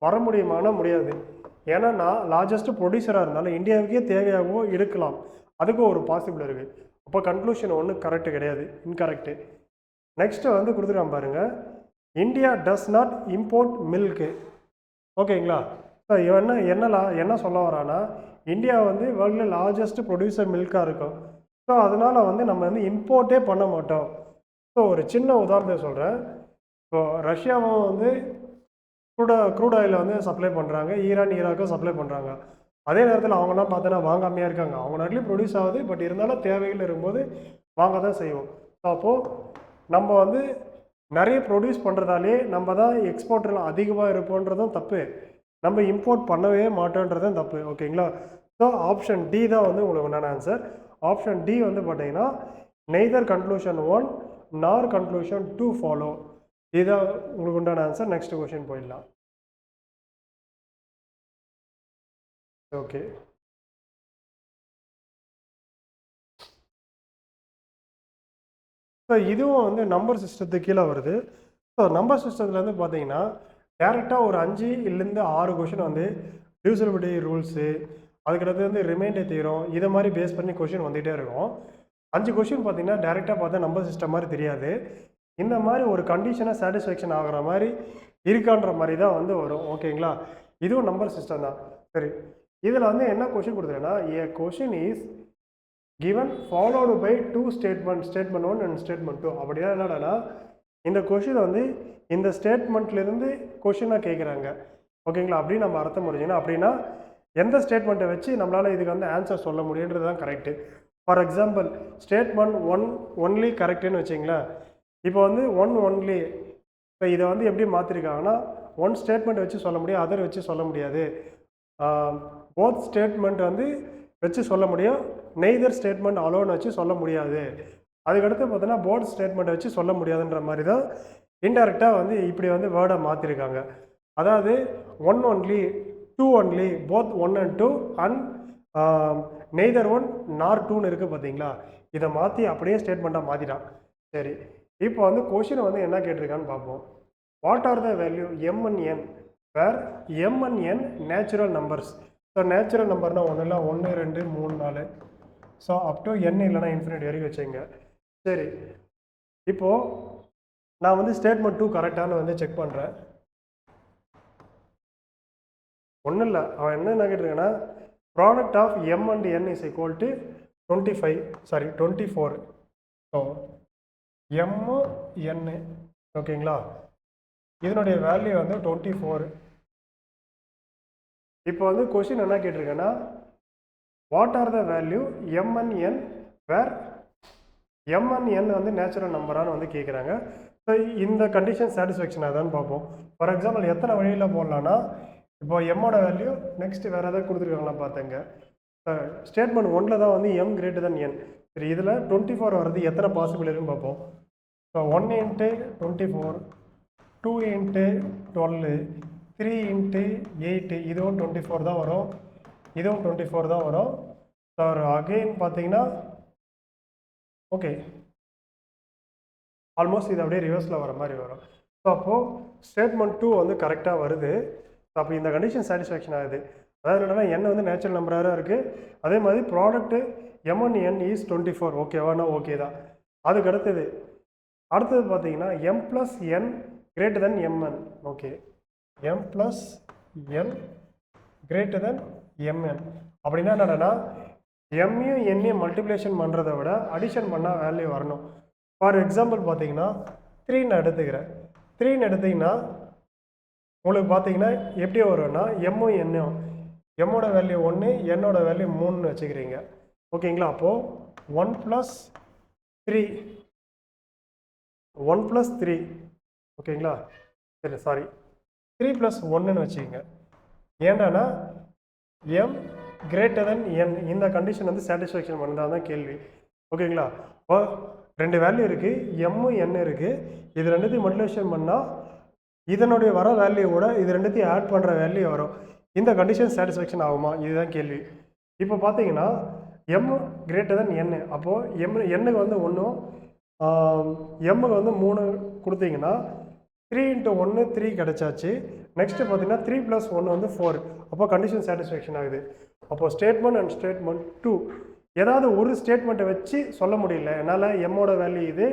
வர முடியுமானா முடியாது. ஏன்னா நான் லார்ஜஸ்ட்டு ப்ரொடியூசராக இருந்தாலும் இந்தியாவுக்கே தேவையாகவோ இருக்கலாம், அதுக்கும் ஒரு பாசிபிள் இருக்குது. அப்போ கன்க்ளூஷன் ஒன்றும் கரெக்டு கிடையாது, இன்கரெக்டு. நெக்ஸ்ட்டு வந்து கொடுத்துருக்கான் பாருங்கள், India does not import milk. ஓகேங்களா? ஸோ என்ன சொல்ல வரானா, இந்தியா வந்து வேர்ல்டில் லார்ஜஸ்ட் ப்ரொடியூசர் மில்காக இருக்கும். ஸோ அதனால் வந்து நம்ம வந்து இம்போர்ட்டே பண்ண மாட்டோம். ஸோ ஒரு சின்ன உதாரணத்தை சொல்கிறேன். இப்போ ரஷ்யாவும் வந்து க்ரூட் ஆயிலை வந்து சப்ளை பண்ணுறாங்க, ஈராக்கும் சப்ளை பண்ணுறாங்க. அதே நேரத்தில் அவங்களாம் பார்த்தோன்னா வாங்காமையாக இருக்காங்க. அவங்க நாட்டிலையும் ப்ரொடியூஸ் ஆகுது, பட் இருந்தாலும் தேவைகள் இருக்கும்போது வாங்க தான் செய்வோம். ஸோ அப்போது நம்ம வந்து நிறைய ப்ரொடியூஸ் பண்ணுறதாலே நம்ம தான் எக்ஸ்போர்ட்டில் அதிகமாக இருப்போன்றதும் தப்பு, நம்ம இம்போர்ட் பண்ணவே மாட்டோன்றதும் தப்பு. ஓகேங்களா? ஸோ ஆப்ஷன் டி தான் வந்து உங்களுக்கு உண்டான ஆன்சர். ஆப்ஷன் டி வந்து பார்த்தீங்கன்னா நெய்தர் கன்க்ளூஷன் 1 நார் கன்க்ளூஷன் 2 ஃபாலோ. இதுதான் உங்களுக்கு உண்டான ஆன்சர். நெக்ஸ்ட் கொஸ்டின் போயிடலாம். ஓகே, ஸோ இதுவும் வந்து நம்பர் சிஸ்டத்துக்கு கீழே வருது. ஸோ நம்பர் சிஸ்டத்தில் வந்து பார்த்தீங்கன்னா டேரெக்டாக ஒரு 5 இல்லைருந்து 6 கொஷின் வந்து டிவிசிபிலிட்டி ரூல்ஸு, அதுக்கடுத்து வந்து ரிமைண்டர் தீரும், இதை மாதிரி பேஸ் பண்ணி கொஷின் வந்துகிட்டே இருக்கும். 5 கொஷின் பார்த்தீங்கன்னா டேரெக்டாக பார்த்தா நம்பர் சிஸ்டம் மாதிரி தெரியாது. இந்த மாதிரி ஒரு கண்டிஷனாக சாட்டிஸ்ஃபேக்ஷன் ஆகிற மாதிரி இருக்கான்ற மாதிரி தான் வந்து வரும். ஓகேங்களா? இதுவும் நம்பர் சிஸ்டம் தான். சரி, இதில் வந்து என்ன கொஷின் கொடுத்துருக்கேன்னா, A question is given followed by two statement 1 and statement 2. அப்படின்னா என்னடா இந்த கொஷின் வந்து இந்த ஸ்டேட்மெண்ட்லேருந்து கொஷினாக கேட்குறாங்க. ஓகேங்களா? அப்படின்னு நம்ம அர்த்தம் முடிஞ்சுன்னா அப்படின்னா எந்த ஸ்டேட்மெண்ட்டை வச்சு நம்மளால் இதுக்கு வந்து ஆன்சர் சொல்ல முடியுன்றது தான் correct. For example statement 1 only கரெக்டுன்னு வச்சிங்களேன். இப்போ வந்து 1 ஒன்லி, இப்போ இதை வந்து எப்படி மாற்றிருக்காங்கன்னா ஒன் ஸ்டேட்மெண்ட் வச்சு சொல்ல முடியும், அதர் வச்சு சொல்ல முடியாது. போத் ஸ்டேட்மெண்ட் வந்து வச்சு சொல்ல முடியும், நெய்தர் ஸ்டேட்மெண்ட் அலோன் வச்சு சொல்ல முடியாது. அதுக்கடுத்து பார்த்தோன்னா போத் ஸ்டேட்மெண்ட்டை வச்சு சொல்ல முடியாதுன்ற மாதிரி தான் இன்டெரக்டாக வந்து இப்படி வந்து வேர்டை மாற்றிருக்காங்க. அதாவது 1 only, 2 only, both 1 and 2 and neither 1 nor 2ன்னு இருக்குது பார்த்தீங்களா? இதை மாற்றி அப்படியே ஸ்டேட்மெண்ட்டாக மாற்றிட்டான். சரி, இப்போ வந்து கொஷினை வந்து என்ன கேட்டிருக்கான்னு பார்ப்போம். What are the value m and n where m and n natural numbers. ஸோ நேச்சுரல் நம்பர்னால் ஒன்றும் இல்லை, 1 2 3 4, ஸோ அப் டு n இல்லைனா இன்ஃபினிட் வரைக்கும் வச்சுங்க. சரி, இப்போது நான் வந்து ஸ்டேட்மெண்ட் 2 கரெக்டானு வந்து செக் பண்ணுறேன். ஒன்றும் இல்லை, அவன் என்ன கேட்டிருக்கான்னா product of m and n is equal to 24. So m n, ஓகேங்களா? இதனுடைய வேல்யூ வந்து 24. இப்போ வந்து கொஷின் என்ன கேட்டிருக்கேன்னா what are the value m and n where m and n வந்து நேச்சுரல் நம்பரானு வந்து கேட்குறாங்க. ஸோ இந்த கண்டிஷன் சாட்டிஸ்ஃபேக்ஷன் அதான்னு பார்ப்போம். ஃபார் எக்ஸாம்பிள் எத்தனை வழியில் போடலான்னா, இப்போ எம்மோட வேல்யூ நெக்ஸ்ட் வேறு ஏதாவது கொடுத்துருக்காங்களா பார்த்துங்க. ஸ்டேட்மெண்ட் 1ல் தான் வந்து m greater than n. சரி, இதில் 24 வர்றது எத்தனை பாசிபிள் இருக்குன்னு பார்ப்போம். ஸோ 1 × 24, 2 × 12, 3 × 8, இதுவும் 24 தான் வரும், இதுவும் 24 தான் வரும். ஸோ அகெயின் பார்த்தீங்கன்னா ஓகே, ஆல்மோஸ்ட் இது அப்படியே ரிவர்ஸில் வர மாதிரி வரும். ஸோ அப்போது ஸ்டேட்மெண்ட் 2 வந்து கரெக்டாக வருது. ஸோ அப்போ இந்த கண்டிஷன் சாட்டிஸ்ஃபேக்ஷன் ஆகுது. அதாவது என்னென்னா n வந்து நேச்சுரல் நம்பராக தான் இருக்குது. அதே மாதிரி product m and n is 24. ஓகேவானா ஓகே தான். அதுக்கு அடுத்தது பார்த்தீங்கன்னா m + n greater than mn. Okay, m + n greater than mn அப்படின்னா என்னன்னா எம்மையும் என்னையும் மல்டிப்ளிகேஷன் பண்ணுறதை விட அடிஷன் பண்ணால் வேல்யூ வரணும். ஃபார் எக்ஸாம்பிள் பார்த்தீங்கன்னா 3 எடுத்துக்கிறேன். 3 எடுத்திங்கன்னா உங்களுக்கு பார்த்தீங்கன்னா எப்படி வரும்னா எம்மும் என்னும், எம்மோட வேல்யூ 1, என்னோட வேல்யூ 3ன்னு வச்சுக்கிறீங்க. ஓகேங்களா? அப்போது 1 + 3, ஓகேங்களா? சரி, சாரி, 3 + 1ன்னு வச்சுக்கோங்க. ஏன்னா m greater than n இந்த கண்டிஷன் வந்து சாட்டிஸ்ஃபேக்ஷன் பண்ணதான் தான் கேள்வி. ஓகேங்களா? இப்போ 2 வேல்யூ இருக்குது, m n இருக்குது. இது ரெண்டுத்தையும் மல்டிப்ளிகேஷன் பண்ணால் இதனுடைய வர வேல்யூவோட இது ரெண்டுத்தையும் ஆட் பண்ணுற வேல்யூ வரும். இந்த கண்டிஷன் சாட்டிஸ்ஃபேக்ஷன் ஆகுமா, இதுதான் கேள்வி. இப்போ பார்த்தீங்கன்னா m greater than n, அப்போது என்னுக்கு வந்து 1, எம்முக்கு வந்து 3 கொடுத்தீங்கன்னா 3 × 1 3 கிடச்சாச்சு. நெக்ஸ்ட்டு பார்த்தீங்கன்னா 3 + 1 வந்து 4. அப்போ கண்டிஷன் சாட்டிஸ்ஃபேக்ஷன் ஆகுது. அப்போது ஸ்டேட்மெண்ட் அண்ட் ஸ்டேட்மெண்ட் 2 ஏதாவது ஒரு ஸ்டேட்மெண்ட்டை வச்சு சொல்ல முடியல என்னால் எம்மோட வேல்யூ இது,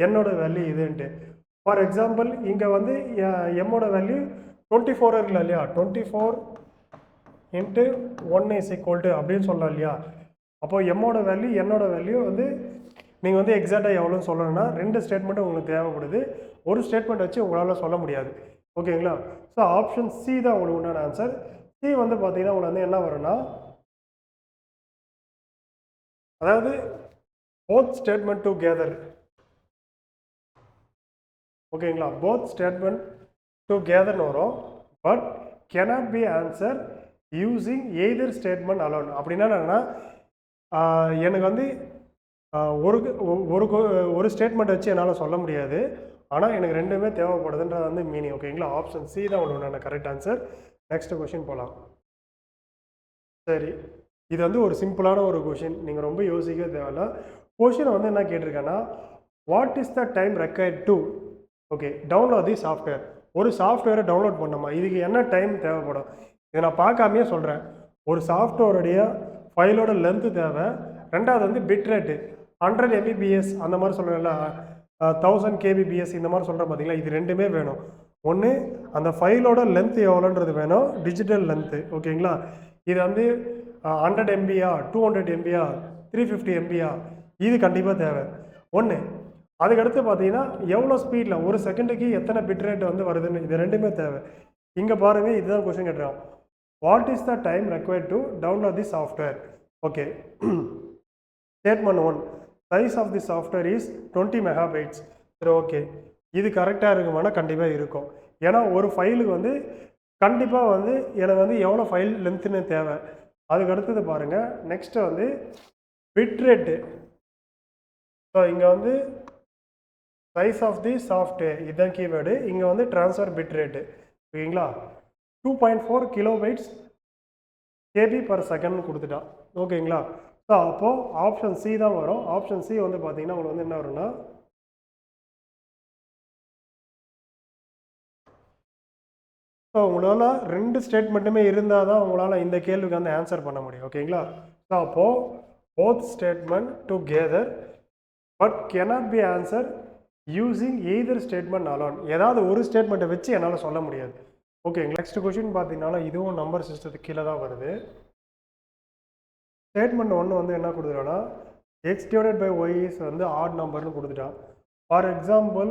என்னோட வேல்யூ இதுன்ட்டு. ஃபார் எக்ஸாம்பிள் இங்கே வந்து எம்மோட வேல்யூ 24 இருக்குல்ல இல்லையா, 24 × 1 இஸ் ஈக்குவல் டு அப்படின்னு சொல்லலாம் இல்லையா. அப்போது எம்மோட வேல்யூ என்னோட வேல்யூ வந்து நீங்கள் வந்து எக்ஸாக்டாக எவ்வளோன்னு சொல்லணும்னா 2 ஸ்டேட்மெண்ட்டு உங்களுக்கு தேவைப்படுது. ஒரு ஸ்டேட்மெண்ட் வச்சு உங்களால் சொல்ல முடியாது. ஓகேங்களா? ஸோ ஆப்ஷன் சி தான் உங்களுக்கு உண்டான ஆன்சர். சி வந்து பார்த்தீங்கன்னா உங்களுக்கு வந்து என்ன வரும்னா, அதாவது போத் ஸ்டேட்மெண்ட் டுகெதர். ஓகேங்களா? போத் ஸ்டேட்மெண்ட் டுகெதர்னு வரும். But cannot be answer using either statement alone. அப்படின்னா என்னன்னா எனக்கு வந்து ஒரு ஸ்டேட்மெண்ட் வச்சு என்னால் சொல்ல முடியாது, ஆனால் எனக்கு ரெண்டுமே தேவைப்படுதுன்றது வந்து மீனிங். ஓகேங்களா? ஆப்ஷன் சி தான் உங்களுக்கு கரெக்ட் ஆன்சர். நெக்ஸ்ட் கொஷின் போகலாம். சரி, இது வந்து ஒரு சிம்பிளான ஒரு கொஷின், நீங்கள் ரொம்ப யோசிக்க தேவையில்ல. கொஷினை வந்து என்ன கேட்டிருக்கேன்னா what is the time required to download the software. ஒரு சாஃப்ட்வேரை டவுன்லோட் பண்ணோமா, இதுக்கு என்ன டைம் தேவைப்படும், இதை நான் பார்க்காமையே சொல்கிறேன். ஒரு சாஃப்ட்வேருடைய ஃபைலோட லென்த்து தேவை. ரெண்டாவது வந்து பிட் ரேட்டு 100 Mbps அந்த மாதிரி சொல்கிறேன்ல, 1000 kbps இந்த மாதிரி சொல்கிறேன் பார்த்தீங்களா. இது ரெண்டுமே வேணும். ஒன்று அந்த ஃபைலோட லென்த் எவ்வளோன்றது வேணும், டிஜிட்டல் லென்த்து. ஓகேங்களா? இது வந்து 100 MB 200 MB 350 MBயா, இது கண்டிப்பாக தேவை ஒன்று. அதுக்கடுத்து பார்த்தீங்கன்னா எவ்வளோ ஸ்பீடில் ஒரு செகண்டுக்கு எத்தனை பிட் ரேட் வந்து வருதுன்னு, இது ரெண்டுமே தேவை. இங்கே பாருங்கள், இதுதான் கொஸ்டின் கேட்டுறான். What is the time required to download the software? Okay, statement 1, size of the software is 20 MB. சரி, ஓகே, இது கரெக்டாக இருக்குமானா கண்டிப்பாக இருக்கும். ஏன்னா ஒரு ஃபைலுக்கு வந்து கண்டிப்பாக வந்து எனக்கு வந்து எவ்வளோ ஃபைல் லென்த்துன்னு தேவை. அதுக்கு அடுத்தது பாருங்கள், நெக்ஸ்ட்டு வந்து பிட் ரேட்டு. ஸோ இங்கே வந்து சைஸ் ஆஃப் தி சாஃப்ட்வேர் இதுதான் கீவேர்டு. இங்கே வந்து ட்ரான்ஸ்ஃபர் பிட் ரேட்டு, ஓகேங்களா? 2.4 கிலோபைட்ஸ் KB/s கொடுத்துட்டான், ஓகேங்களா? ஸோ அப்போது ஆப்ஷன் சி தான் வரும். ஆப்ஷன் சி வந்து பார்த்தீங்கன்னா உங்களுக்கு வந்து என்ன வரும்னா, ஸோ உங்களால் 2 ஸ்டேட்மெண்ட்டுமே இருந்தால் தான் உங்களால் இந்த கேள்விக்கு வந்து ஆன்சர் பண்ண முடியும், ஓகேங்களா? ஸோ அப்போது both statement together but cannot be answer using either statement alone. ஏதாவது ஒரு ஸ்டேட்மெண்ட்டை வச்சு என்னால் சொல்ல முடியாது, ஓகேங்களா? நெக்ஸ்ட் கொஸ்டின் பார்த்தீங்கன்னா இதுவும் நம்பர் சிஸ்டத்துக்கு கீழே தான் வருது. ஸ்டேட்மெண்ட் 1 வந்து என்ன கொடுத்துட்டான்னா, x divided by y is வந்து ஆட் நம்பர்னு கொடுத்துட்டான். ஃபார் எக்ஸாம்பிள்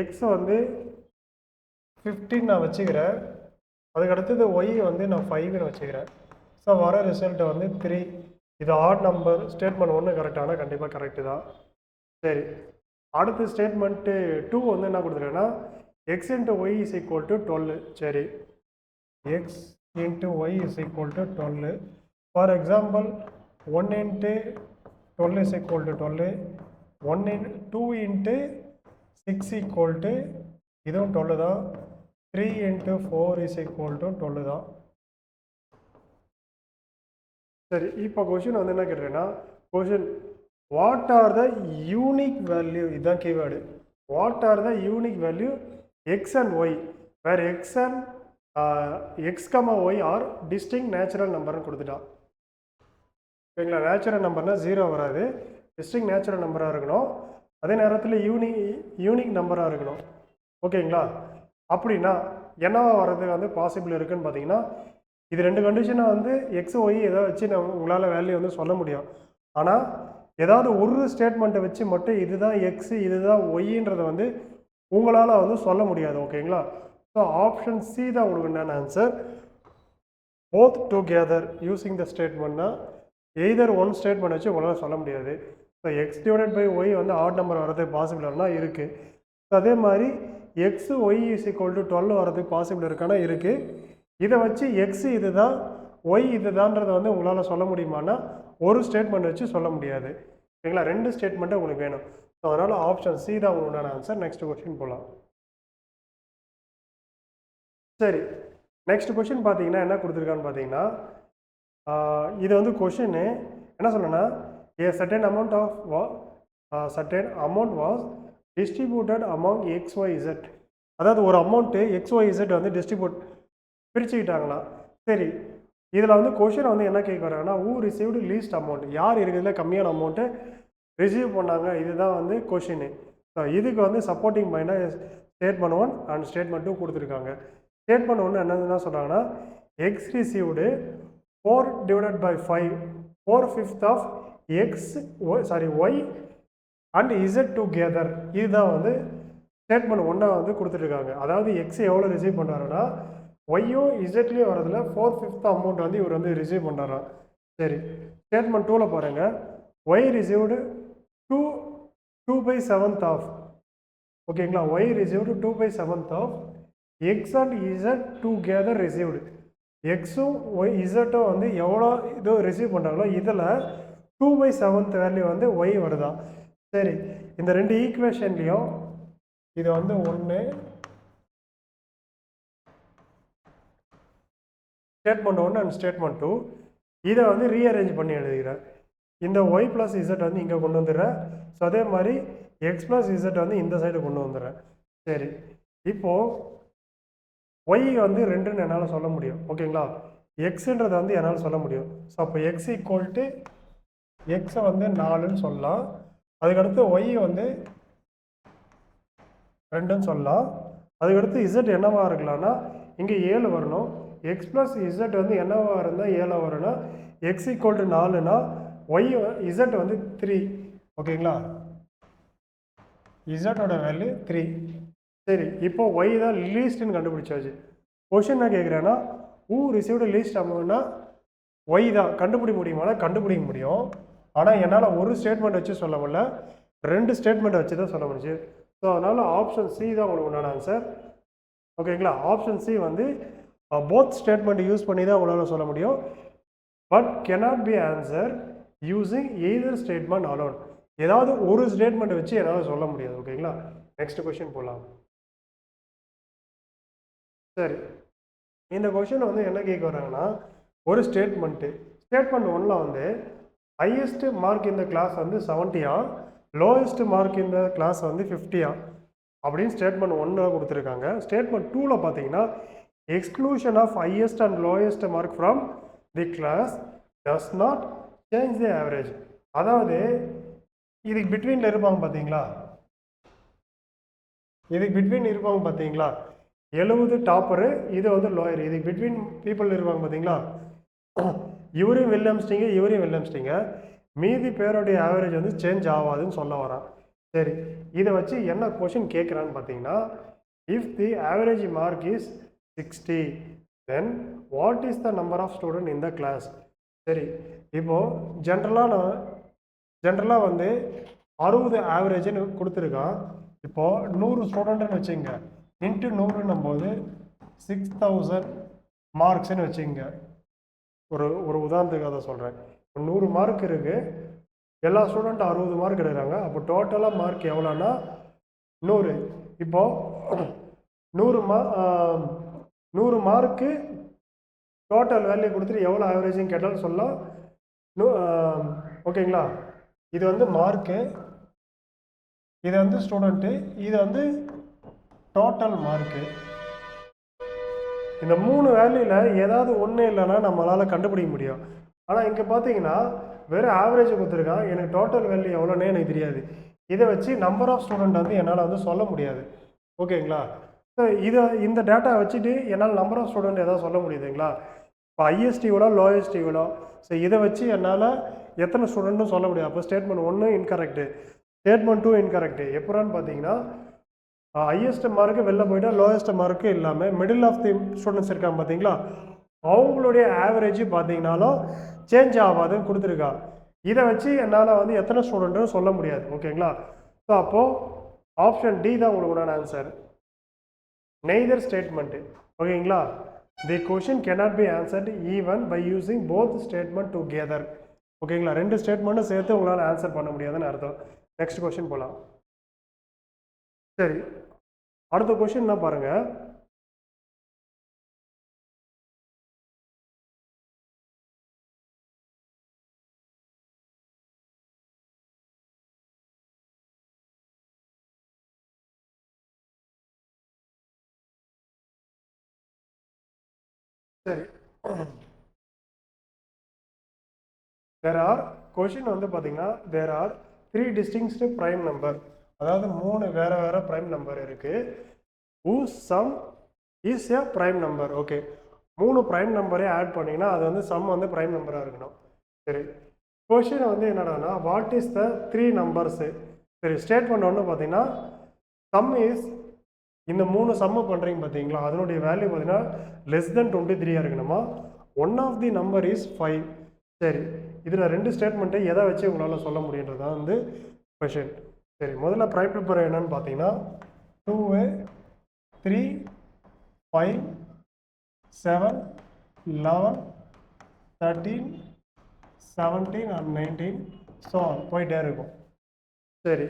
எக்ஸ் வந்து 15 நான் வச்சுக்கிறேன், அதுக்கு அடுத்தது ஒய் வந்து நான் 5ன்னு வச்சுக்கிறேன். ஸோ வர ரிசல்ட்டை வந்து 3. இது ஆட் நம்பர். ஸ்டேட்மெண்ட் 1 கரெக்டானா கண்டிப்பாக கரெக்டு தான். சரி, அடுத்து ஸ்டேட்மெண்ட்டு 2 வந்து என்ன கொடுத்துருக்கேன்னா, X into Y is equal to 12. சரி, X into Y is equal to 12. For example 1 into 12 is equal to 12. 2 into 6 equal to இதுவும் 12 தான். 3 இன்ட்டு 4 இஸ் ஈக்குவல் டு 12 தான். சரி, இப்போ கொஷின் வந்து என்ன கேட்டேன்னா, question what are the unique value, இதுதான் keyword. What are the unique value X and Y where X and X comma Y are distinct natural நம்பர்னு கொடுத்துட்டான், ஓகேங்களா? நேச்சுரல் நம்பர்னால் 0 வராது, டிஸ்டிங் நேச்சுரல் நம்பராக இருக்கணும். அதே நேரத்தில் யூனிக் நம்பராக இருக்கணும், ஓகேங்களா? அப்படின்னா என்னவா வர்றதுக்கு வந்து பாசிபிள் இருக்குதுன்னு பார்த்தீங்கன்னா, இது 2 கண்டிஷனை வந்து எக்ஸ் ஒய் எதை வச்சு உங்களால் வேல்யூ வந்து சொல்ல முடியும். ஆனால் ஏதாவது ஒரு ஸ்டேட்மெண்ட்டை வச்சு மட்டும் இதுதான் எக்ஸு இதுதான் ஒய்ன்றதை வந்து உங்களால் வந்து சொல்ல முடியாது, ஓகேங்களா? ஸோ ஆப்ஷன் சி தான் உங்களுக்கு என்னென்ன answer. Both together using the ஸ்டேட்மெண்ட்னா எய்தர் ஒன் ஸ்டேட்மெண்ட் வச்சு உங்களால் சொல்ல முடியாது. So X divided by Y வந்து ஆட் நம்பர் வரதுக்கு பாசிபிளானா இருக்குது. ஸோ அதே மாதிரி X Y is equal to 12 வரதுக்கு பாசிபிள் இருக்கானா இருக்குது. இதை வச்சு எக்ஸு இது தான் ஒய் இது தான்றதை வந்து உங்களால் சொல்ல முடியுமானா ஒரு ஸ்டேட்மெண்ட் வச்சு சொல்ல முடியாது, ஓகேங்களா? 2 ஸ்டேட்மெண்ட்டு உங்களுக்கு வேணும். ஸோ அதனால் ஆப்ஷன் சி தான் உங்களுக்கான ஆன்சர். நெக்ஸ்ட் கொஸ்டின் போகலாம். சரி, நெக்ஸ்ட் கொஸ்டின் பார்த்தீங்கன்னா என்ன கொடுத்துருக்கான்னு பார்த்தீங்கன்னா, இது வந்து கொஷின்னு என்ன சொல்லணும்னா, ஏ certain amount was distributed among XYZ. அதாவது ஒரு அமௌண்ட்டு XYZ வந்து பிரிச்சுக்கிட்டாங்களா. சரி, இதில் வந்து கொஷின் வந்து என்ன கேட்க வராங்கன்னா, ஹூ ரிசீவ்டு லீஸ்ட் அமௌண்ட், யார் இருக்கிறதுல கம்மியான அமௌண்ட்டு ரிசீவ் பண்ணாங்க, இதுதான் வந்து கொஷின்னு. ஸோ இதுக்கு வந்து சப்போர்ட்டிங் பாயிண்டாக ஸ்டேட்மெண்ட் 1 அண்ட் ஸ்டேட்மெண்ட் 2 கொடுத்துருக்காங்க. ஸ்டேட்மெண்ட் 1 என்ன சொல்கிறாங்கன்னா, X received 4 divided by 5 4/5 of X Y and Z together. இதுதான் வந்து ஸ்டேட்மெண்ட் 1 வந்து கொடுத்துருக்காங்க. அதாவது எக்ஸ் எவ்வளோ ரிசீவ் பண்ணுறாருன்னா, ஒய்யும் இசட்லேயும் வரதில் 4/5 அமௌண்ட் வந்து இவர் வந்து ரிசீவ் பண்ணுறாராம். சரி, ஸ்டேட்மெண்ட் 2ல் பாருங்கள், ஒய் ரிசீவ்டு 2/7 ஆஃப், ஓகேங்களா? Y received 2/7 of X and Z together received. எக்ஸும் ஒய் இசட்டும் வந்து எவ்வளோ இதோ ரிசீவ் பண்ணுறாங்களோ இதில் 2/7 வேல்யூ வந்து ஒய் வருதான். சரி, இந்த 2 ஈக்குவேஷன்லேயும் இது வந்து 1 ஸ்டேட்மெண்ட் 1 அண்ட் ஸ்டேட்மெண்ட் 2 இதை வந்து ரீஅரேஞ்ச் பண்ணி எழுதுகிறேன். இந்த ஒய் ப்ளஸ் இசட் வந்து இங்கே கொண்டு வந்துடுறேன். ஸோ அதே மாதிரி எக்ஸ் ப்ளஸ் இசட் வந்து இந்த சைடு கொண்டு வந்துடுறேன். சரி, இப்போது ஒய் வந்து 2ன்னு என்னால் சொல்ல முடியும், ஓகேங்களா? எக்ஸுன்றதை வந்து என்னால் சொல்ல முடியும். ஸோ அப்போ எக்ஸ் ஈக்குவல் டு எக்ஸை வந்து 4ன்னு சொல்லலாம். அதுக்கடுத்து ஒய் வந்து 2ன்னு சொல்லலாம். அதுக்கடுத்து இசட் என்னவாக இருக்கலாம்னா இங்கே 7 வரணும். எக்ஸ் ப்ளஸ் இசட் வந்து என்னவாக இருந்தால் 7 வரும்னா எக்ஸ் ஈக்குவல் டு 4னா ஒய் இசட் வந்து 3 ஓகேங்களா, இசட்டோட வேல்யூ 3. சரி, இப்போ ஒய் தான் லீஸ்ட்னு கண்டுபிடிச்சாச்சு. கொஷின் என்ன கேட்குறேன்னா ஹூ ரிசீவ்டு லீஸ்ட் அமௌண்ட்னா ஒய் தான். கண்டுபிடிக்க முடியுமானா கண்டுபிடிக்க முடியும். ஆனால் என்னால் ஒரு ஸ்டேட்மெண்ட் வச்சு சொல்ல முடியல, 2 ஸ்டேட்மெண்ட் வச்சு தான் சொல்ல முடிஞ்சு. ஸோ அதனால் ஆப்ஷன் சி தான் உங்களுக்கு உண்டான ஆன்சர். ஓகேங்களா, ஆப்ஷன் சி வந்து போத் ஸ்டேட்மெண்ட் யூஸ் பண்ணி தான் உங்களால் சொல்ல முடியும். But cannot be answer using either statement alone. ஏதாவது ஒரு ஸ்டேட்மெண்ட் வச்சு என்னால் சொல்ல முடியாது. ஓகேங்களா, நெக்ஸ்ட் கொஸ்டின் போகலாம். சரி, இந்த கொஷின் வந்து என்ன கேட்க வராங்கன்னா ஒரு ஸ்டேட்மெண்ட்டு ஸ்டேட்மெண்ட் 1ல் வந்து ஹையஸ்ட் மார்க் இந்த கிளாஸ் வந்து 70யா, லோயஸ்ட் மார்க் இந்த கிளாஸ் வந்து 50யா அப்படின்னு ஸ்டேட்மெண்ட் 1ல் கொடுத்துருக்காங்க. ஸ்டேட்மெண்ட் 2ல் பார்த்தீங்கன்னா exclusion of highest and lowest mark from the class does not change the average. அதாவது இதுக்கு பிட்வீனில் இருப்பாங்க பார்த்தீங்களா, இதுக்கு பிட்வீன் இருப்பாங்க பார்த்தீங்களா, 70 டாப்பரு, இது வந்து லோயர். இதுக்கு பிட்வீன் பீப்புள் இருப்பாங்க பார்த்தீங்களா, இவரையும் வில்லியம்ஸ்டிங்க இவரையும் வில்லியம்ஸ்டிங்க, மீதி பேருடைய ஆவரேஜ் வந்து சேஞ்ச் ஆகாதுன்னு சொல்ல வரான். சரி, இதை வச்சு என்ன கொஷின் கேட்குறான்னு பார்த்தீங்கன்னா if the average mark is 60 then what is the number of student in the class. சரி, இப்போது ஜென்ரலாக வந்து 60 ஆவரேஜ்னு கொடுத்துருக்கான். இப்போது 100 ஸ்டூடெண்ட்டுன்னு வச்சுங்க, இன்ட்டு 100ன்னும் போது 6000 மார்க்ஸ்ன்னு வச்சுங்க. ஒரு உதாரணத்துக்கு அதை சொல்கிறேன். 100 மார்க் இருக்குது, எல்லா ஸ்டூடெண்ட்டும் 60 மார்க் எடுக்கிறாங்க. அப்போ டோட்டலாக மார்க் எவ்வளோன்னா 100. இப்போது 100 மார்க்கு டோட்டல் வேல்யூ கொடுத்துட்டு எவ்வளோ ஆவரேஜ்னு கேட்டாலும் சொல்லலாம். ஓகேங்களா, இது வந்து மார்க்கு, இது வந்து ஸ்டூடெண்ட்டு, இது வந்து டோட்டல் மார்க்கு. இந்த 3 வேல்யூவில் ஏதாவது ஒன்று இல்லைன்னா நம்மளால் கண்டுபிடிக்க முடியும். ஆனால் இங்கே பார்த்தீங்கன்னா வெறும் ஆவரேஜ் கொடுத்துருக்கான், எனக்கு டோட்டல் வேல்யூ எவ்வளோன்னே எனக்கு தெரியாது. இதை வச்சு நம்பர் ஆஃப் ஸ்டூடெண்ட் வந்து என்னால் வந்து சொல்ல முடியாது. ஓகேங்களா, ஸோ இந்த டேட்டா வச்சுட்டு என்னால் நம்பர் ஆஃப் ஸ்டூடெண்ட் எதாவது சொல்ல முடியுதுங்களா. இப்போ ஹையஸ்ட் இவ்வளோ, லோயஸ்ட் இவ்வளோ. ஸோ இதை வச்சு என்னால் எத்தனை ஸ்டூடெண்ட்டும் சொல்ல முடியாது. அப்போ ஸ்டேட்மெண்ட் 1 இன்கரெக்டு, ஸ்டேட்மெண்ட் 2 இன்கரெக்டு. எப்போன்னு பார்த்தீங்கன்னா ஹையஸ்ட் மார்க்கு வெளில போய்ட்டா லோயஸ்ட் மார்க்கு இல்லாமல் மிடில் ஆஃப் தி ஸ்டூடெண்ட்ஸ் இருக்காங்க பார்த்தீங்களா, அவங்களுடைய ஆவரேஜ் பார்த்தீங்கன்னாலும் சேஞ்ச் ஆகாதுன்னு கொடுத்துருக்கா. இதை வச்சு என்னால் வந்து எத்தனை ஸ்டூடெண்ட்டும் சொல்ல முடியாது. ஓகேங்களா, ஸோ அப்போது ஆப்ஷன் டி தான் உங்களுக்கு ஆன்சர், நெய்தர் ஸ்டேட்மெண்ட்டு. ஓகேங்களா, the question cannot be answered even by using both statement together. ஓகேங்களா, 2 ஸ்டேட்மெண்ட்டும் சேர்த்து உங்களால் ஆன்சர் பண்ண முடியாதுன்னு அர்த்தம். நெக்ஸ்ட் கொஷின் போகலாம். சரி, அடுத்த கொஷின் என்ன பாருங்க. சரி, கொஷின் வந்து பார்த்தீங்கன்னா there are 3 distinct prime number. அதாவது 3 வேறு வேறு ப்ரைம் நம்பர் இருக்குது. whose sum is a prime number. Okay, 3 prime நம்பரே ஆட் பண்ணிங்கன்னா அது வந்து சம் வந்து ப்ரைம் நம்பராக இருக்கணும். சரி, கொஷின் வந்து என்னடானா வாட் இஸ் த 3 நம்பர்ஸு. சரி, ஸ்டேட்மெண்ட் 1 பார்த்தீங்கன்னா சம் இஸ், இந்த 3 சம்மு பண்ணுறீங்க பார்த்தீங்களா, அதனுடைய வேல்யூ பார்த்தீங்கன்னா லெஸ் தென் 23 இருக்கணுமா. One of the number is 5. சரி, இதில் 2 ஸ்டேட்மெண்ட்டை எதை வச்சு உங்களால் சொல்ல முடியுன்றது தான் வந்து கொஷின். சரி, முதல்ல ப்ரைம் நம்பர் என்னன்னு பார்த்தீங்கன்னா 2, 3, 5, 7, 11, 13, 17 and 19 ஸோ போயிட்டே இருக்கும். சரி,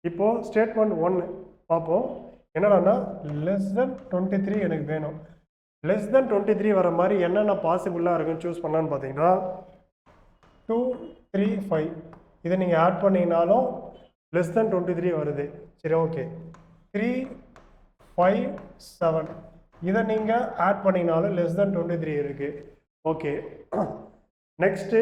இப்போது ஸ்டேட்மெண்ட் 1 பார்ப்போம். என்னன்னா லெஸ் தென் 23 எனக்கு வேணும். லெஸ் தென் 23 வர மாதிரி என்னென்ன பாசிபிளாக இருக்குன்னு சூஸ் பண்ணலான்னு பார்த்தீங்கன்னா 2, 3, 5 இதை நீங்கள் ஆட் பண்ணிங்கனாலும் லெஸ் தென் 23 வருது. சரி, ஓகே, 3, 5, 7 இதை நீங்கள் ஆட் பண்ணிங்கனாலும் லெஸ் தென் 23 இருக்குது. ஓகே, நெக்ஸ்ட்டு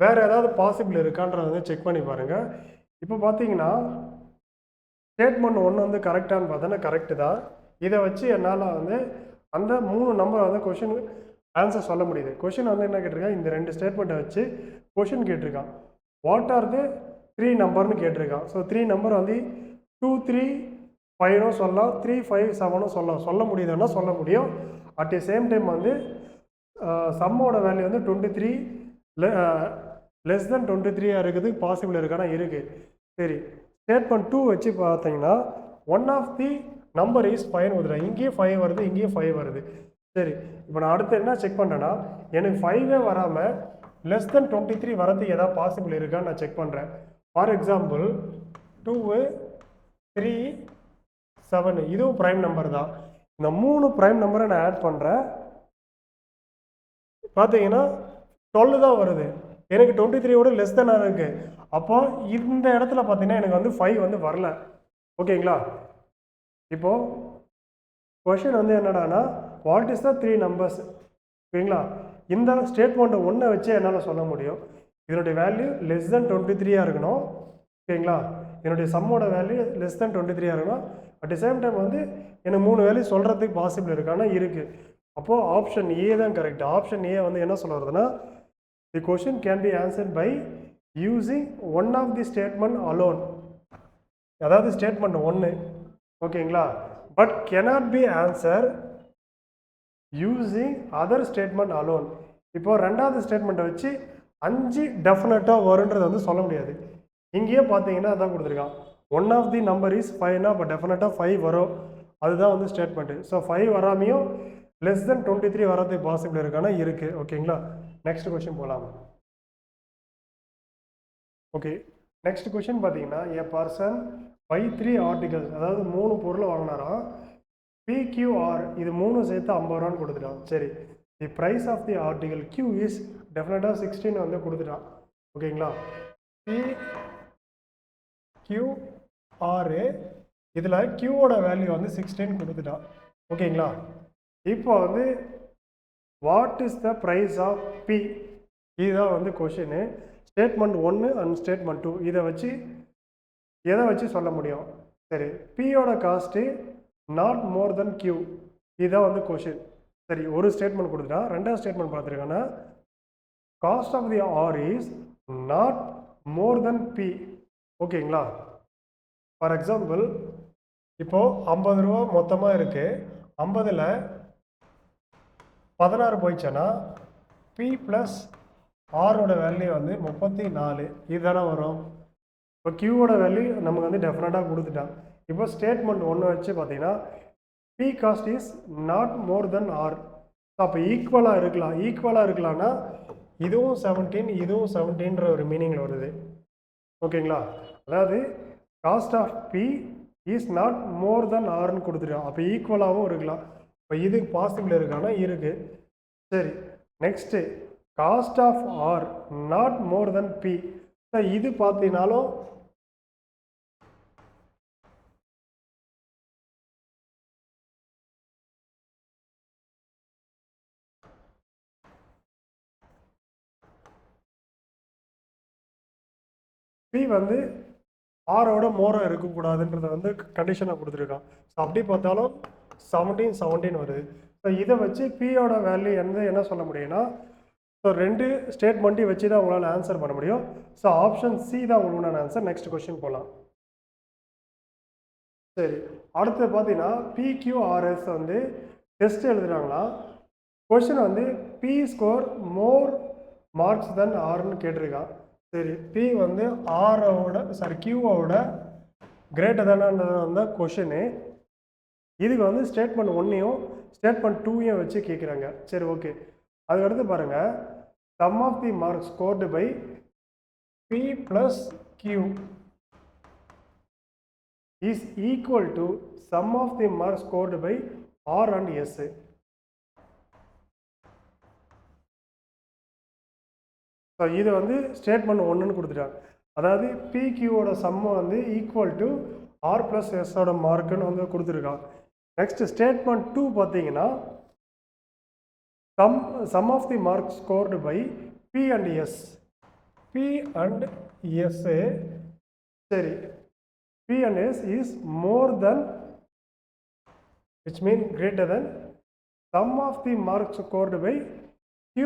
வேறு ஏதாவது பாசிபிள் இருக்கான்றதை வந்து செக் பண்ணி பாருங்கள். இப்போ பார்த்தீங்கன்னா ஸ்டேட்மெண்ட் 1 வந்து கரெக்டானு பார்த்தோன்னா கரெக்டு தான். இதை வச்சு என்னால் வந்து அந்த 3 நம்பர் வந்து கொஷின் ஆன்சர் சொல்ல முடியுது. கொஷின் வந்து என்ன கேட்டிருக்கான், இந்த ரெண்டு ஸ்டேட்மெண்ட்டை வச்சு கொஷின் கேட்டிருக்கான். வாட் ஆர் த 3 நம்பர்னு கேட்டிருக்கான். ஸோ 3 நம்பர் வந்து 2 3 5னும் சொல்லலாம், 3 5 7னும் சொல்லலாம். சொல்ல முடியுதுன்னா சொல்ல முடியும். அட் தி சேம் டைம் வந்து சம்மோட வேல்யூ வந்து 23 லெஸ் தென் 23 இருக்குது, பாசிபிள் இருக்கானா இருக்குது. சரி, ஸ்டேட்மெண்ட் 2 வச்சு பார்த்தீங்கன்னா one of the number is 5 வருது. இங்கேயும் 5 வருது, இங்கேயும் 5 வருது. சரி, இப்போ நான் அடுத்து என்ன செக் பண்ணுறேன்னா, எனக்கு 5ஏ வராமல் லெஸ் தென் 23 வரதுக்கு ஏதாவது பாசிபிள் இருக்கான்னு நான் செக் பண்ணுறேன். ஃபார் எக்ஸாம்பிள் 2 3 7 இதுவும் ப்ரைம் நம்பர் தான். இந்த 3 ப்ரைம் நம்பரை நான் ஆட் பண்ணுறேன். பார்த்தீங்கன்னா 12 தான் வருது. எனக்கு 23யோட லெஸ் தென் இருக்குது. அப்போ இந்த இடத்துல பார்த்தீங்கன்னா எனக்கு வந்து 5 வந்து வரல. ஓகேங்களா? இப்போது கொஷின் வந்து என்னடானா, வாட் இஸ் த 3 நம்பர்ஸ்? ஓகேங்களா? இந்த ஸ்டேட்மெண்ட் 1 வச்சு என்னால் சொல்ல முடியும். இதனுடைய வேல்யூ லெஸ் தென் 23 இருக்கணும். ஓகேங்களா? என்னுடைய சம்மோட வேல்யூ லெஸ் தென் 23 இருக்கணும். அட் தி சேம் டைம் வந்து எனக்கு 3 வேல்யூ சொல்கிறதுக்கு பாசிபிள் இருக்கானா இருக்குது. அப்போது ஆப்ஷன் ஏ தான் கரெக்ட். ஆப்ஷன் ஏ வந்து என்ன சொல்ல வருதுன்னா, the question can be answered by using one of the statement alone. அதாவது ஸ்டேட்மெண்ட் 1, ஓகேங்களா? But cannot be answered using other statement alone. இப்போ ரெண்டாவது ஸ்டேட்மெண்ட்டை வச்சு 5 டெஃபினட்டாக வருன்றது வந்து சொல்ல முடியாது. இங்கேயே பார்த்தீங்கன்னா அதான் கொடுத்துருக்கான், one of the number is 5னா அப்போ டெஃபினட்டாக 5 வரும். அதுதான் வந்து ஸ்டேட்மெண்ட்டு. ஸோ 5 வராமையும் லெஸ் தென் 23 வரதுக்கு பாசிபிள் இருக்கானா இருக்குது. ஓகேங்களா? நெக்ஸ்ட் கொஷின் போகலாம். ஓகே, நெக்ஸ்ட் கொஷின் பார்த்தீங்கன்னா, எ பர்சன் பை 3 ஆர்டிகல்ஸ், அதாவது 3 பொருளை வாங்கினாராம். பிக்யூஆர் இது 3 சேர்த்து 50 ரூபான்னு கொடுத்துட்டான். சரி, the price of the article Q is டெஃபினட்டாக 16 வந்து கொடுத்துட்டான். ஓகேங்களா? பிக்யூஆர் இதில் கியூவோட வேல்யூ வந்து 16 கொடுத்துட்டான். ஓகேங்களா? இப்போ வந்து what is the price of P, இதுதான் வந்து கொஷினு. ஸ்டேட்மெண்ட் 1 அண்ட் ஸ்டேட்மெண்ட் 2 இதை வச்சு எதை வச்சு சொல்ல முடியும்? சரி, பியோட cost not more than Q, இதுதான் வந்து கொஷின். சரி, ஒரு ஸ்டேட்மெண்ட் கொடுத்துட்டா. ரெண்டாவது ஸ்டேட்மெண்ட் பார்த்துருக்காங்கன்னா, cost of the R is not more than P. ஓகேங்களா? ஃபார் எக்ஸாம்பிள் இப்போது 50 ரூபா மொத்தமாக இருக்குது. 50ல் 16 போயிடுச்சுன்னா பி ப்ளஸ் ஆரோட வேல்யூ வந்து 34, இதுதானே வரும். இப்போ கியூவோட வேல்யூ நமக்கு வந்து டெஃபினட்டாக கொடுத்துட்டான். இப்போ ஸ்டேட்மெண்ட் 1 வச்சு பார்த்தீங்கன்னா, P cost is not more than R. அப்போ ஈக்குவலாக இருக்கலாம். ஈக்குவலாக இருக்கலாம்னா இதுவும் 17 இதுவும் 17ன்ற ஒரு மீனிங்கில் வருது. ஓகேங்களா? அதாவது cost of P is not more than ஆர்னு கொடுத்துட்டோம். அப்போ ஈக்குவலாகவும் இருக்கலாம். இப்போ இது பாசிபிள் இருக்கானா இருக்குது. சரி, next cost of R not more than P. இது பார்த்தீங்கன்னாலும் பி வந்து ஆரோட மோராக இருக்கக்கூடாதுன்றத வந்து கண்டிஷனாக கொடுத்துருக்கான். ஸோ அப்படி பார்த்தாலும் 17 வருது. ஸோ இதை வச்சு பியோட வேல்யூ என்ன சொல்ல முடியும்னா, ஸோ 2 ஸ்டேட்மெண்ட்டையும் வச்சு தான் உங்களால் ஆன்சர் பண்ண முடியும். ஸோ ஆப்ஷன் சி தான் உங்களுக்கான ஆன்சர். நெக்ஸ்ட் கொஸ்டின் போகலாம். சரி, அடுத்து பார்த்தீங்கன்னா பிக்யூஆர்எஸ் வந்து டெஸ்ட் எழுதுறாங்களா. கொஸ்டின் வந்து P score more marks than ஆர்னு கேட்டிருக்கான். சரி, பி வந்து கியூவோட கிரேட்டர் தானன்றது வந்து கொஷினு. இதுக்கு வந்து ஸ்டேட்மெண்ட் 1ஐயும் ஸ்டேட்மெண்ட் 2ஐயும் வச்சு கேட்குறாங்க. சரி, ஓகே. அதுக்கடுத்து பாருங்கள், sum of the marks scored by P plus Q is equal to sum of the marks scored by R and S. So இது வந்து ஸ்டேட்மெண்ட் 1ன்னு கொடுத்துட்டாங்க. அதாவது பிக்யூவோட சம்மை வந்து ஈக்குவல் டு ஆர் ப்ளஸ் எஸ்ஸோட மார்க்குன்னு வந்து கொடுத்துருக்கான். நெக்ஸ்ட் ஸ்டேட்மெண்ட் 2 பார்த்தீங்கன்னா, sum of the marks scored by P and S. P and S, சரி, P and S is more than, which means greater than sum of the marks scored by Q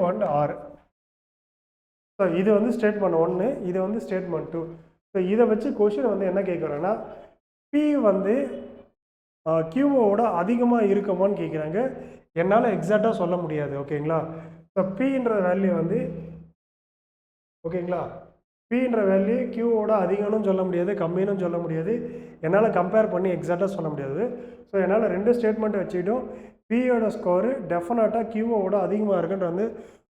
and R. So இது வந்து statement 1, இது வந்து statement 2. So இதை வச்சு question வந்து என்ன கேட்குறோன்னா, P வந்து Qவோட அதிகமாக இருக்குமான்னு கேட்குறாங்க. என்னால் எக்ஸாக்டாக சொல்ல முடியாது. ஓகேங்களா? ஸோ Pன்ற வேல்யூ வந்து ஓகேங்களா, Pன்ற வேல்யூ Qவோட அதிகம்னு சொல்ல முடியாது, கம்மின்னு சொல்ல முடியாது. என்னால் கம்பேர் பண்ணி எக்ஸாக்டாக சொல்ல முடியாது. ஸோ என்னால் 2 ஸ்டேட்மெண்ட் வச்சுக்கிட்டும் Pயோட ஸ்கோரு டெஃபினட்டாக Qவோட அதிகமாக இருக்குன்ற வந்து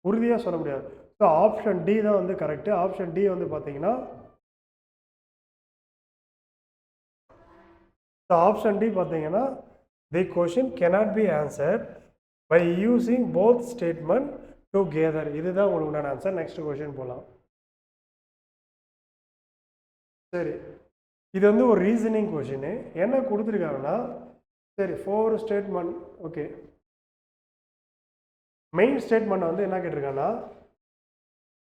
உறுதியாக சொல்ல முடியாது. ஸோ ஆப்ஷன் டி தான் வந்து கரெக்டு. ஆப்ஷன் டி வந்து பார்த்தீங்கன்னா, ஸோ ஆப்ஷன் டி பார்த்தீங்கன்னா, தி question cannot be answered by using both statement together. இதுதான் உங்களுக்கு ஆன்சர். நெக்ஸ்ட் கொஷின் போகலாம். சரி, இது வந்து ஒரு ரீசனிங் கொஷின். என்ன கொடுத்துருக்காங்கன்னா, சரி 4 ஸ்டேட்மெண்ட். ஓகே, மெயின் ஸ்டேட்மெண்ட் வந்து என்ன கேட்டிருக்காங்கன்னா,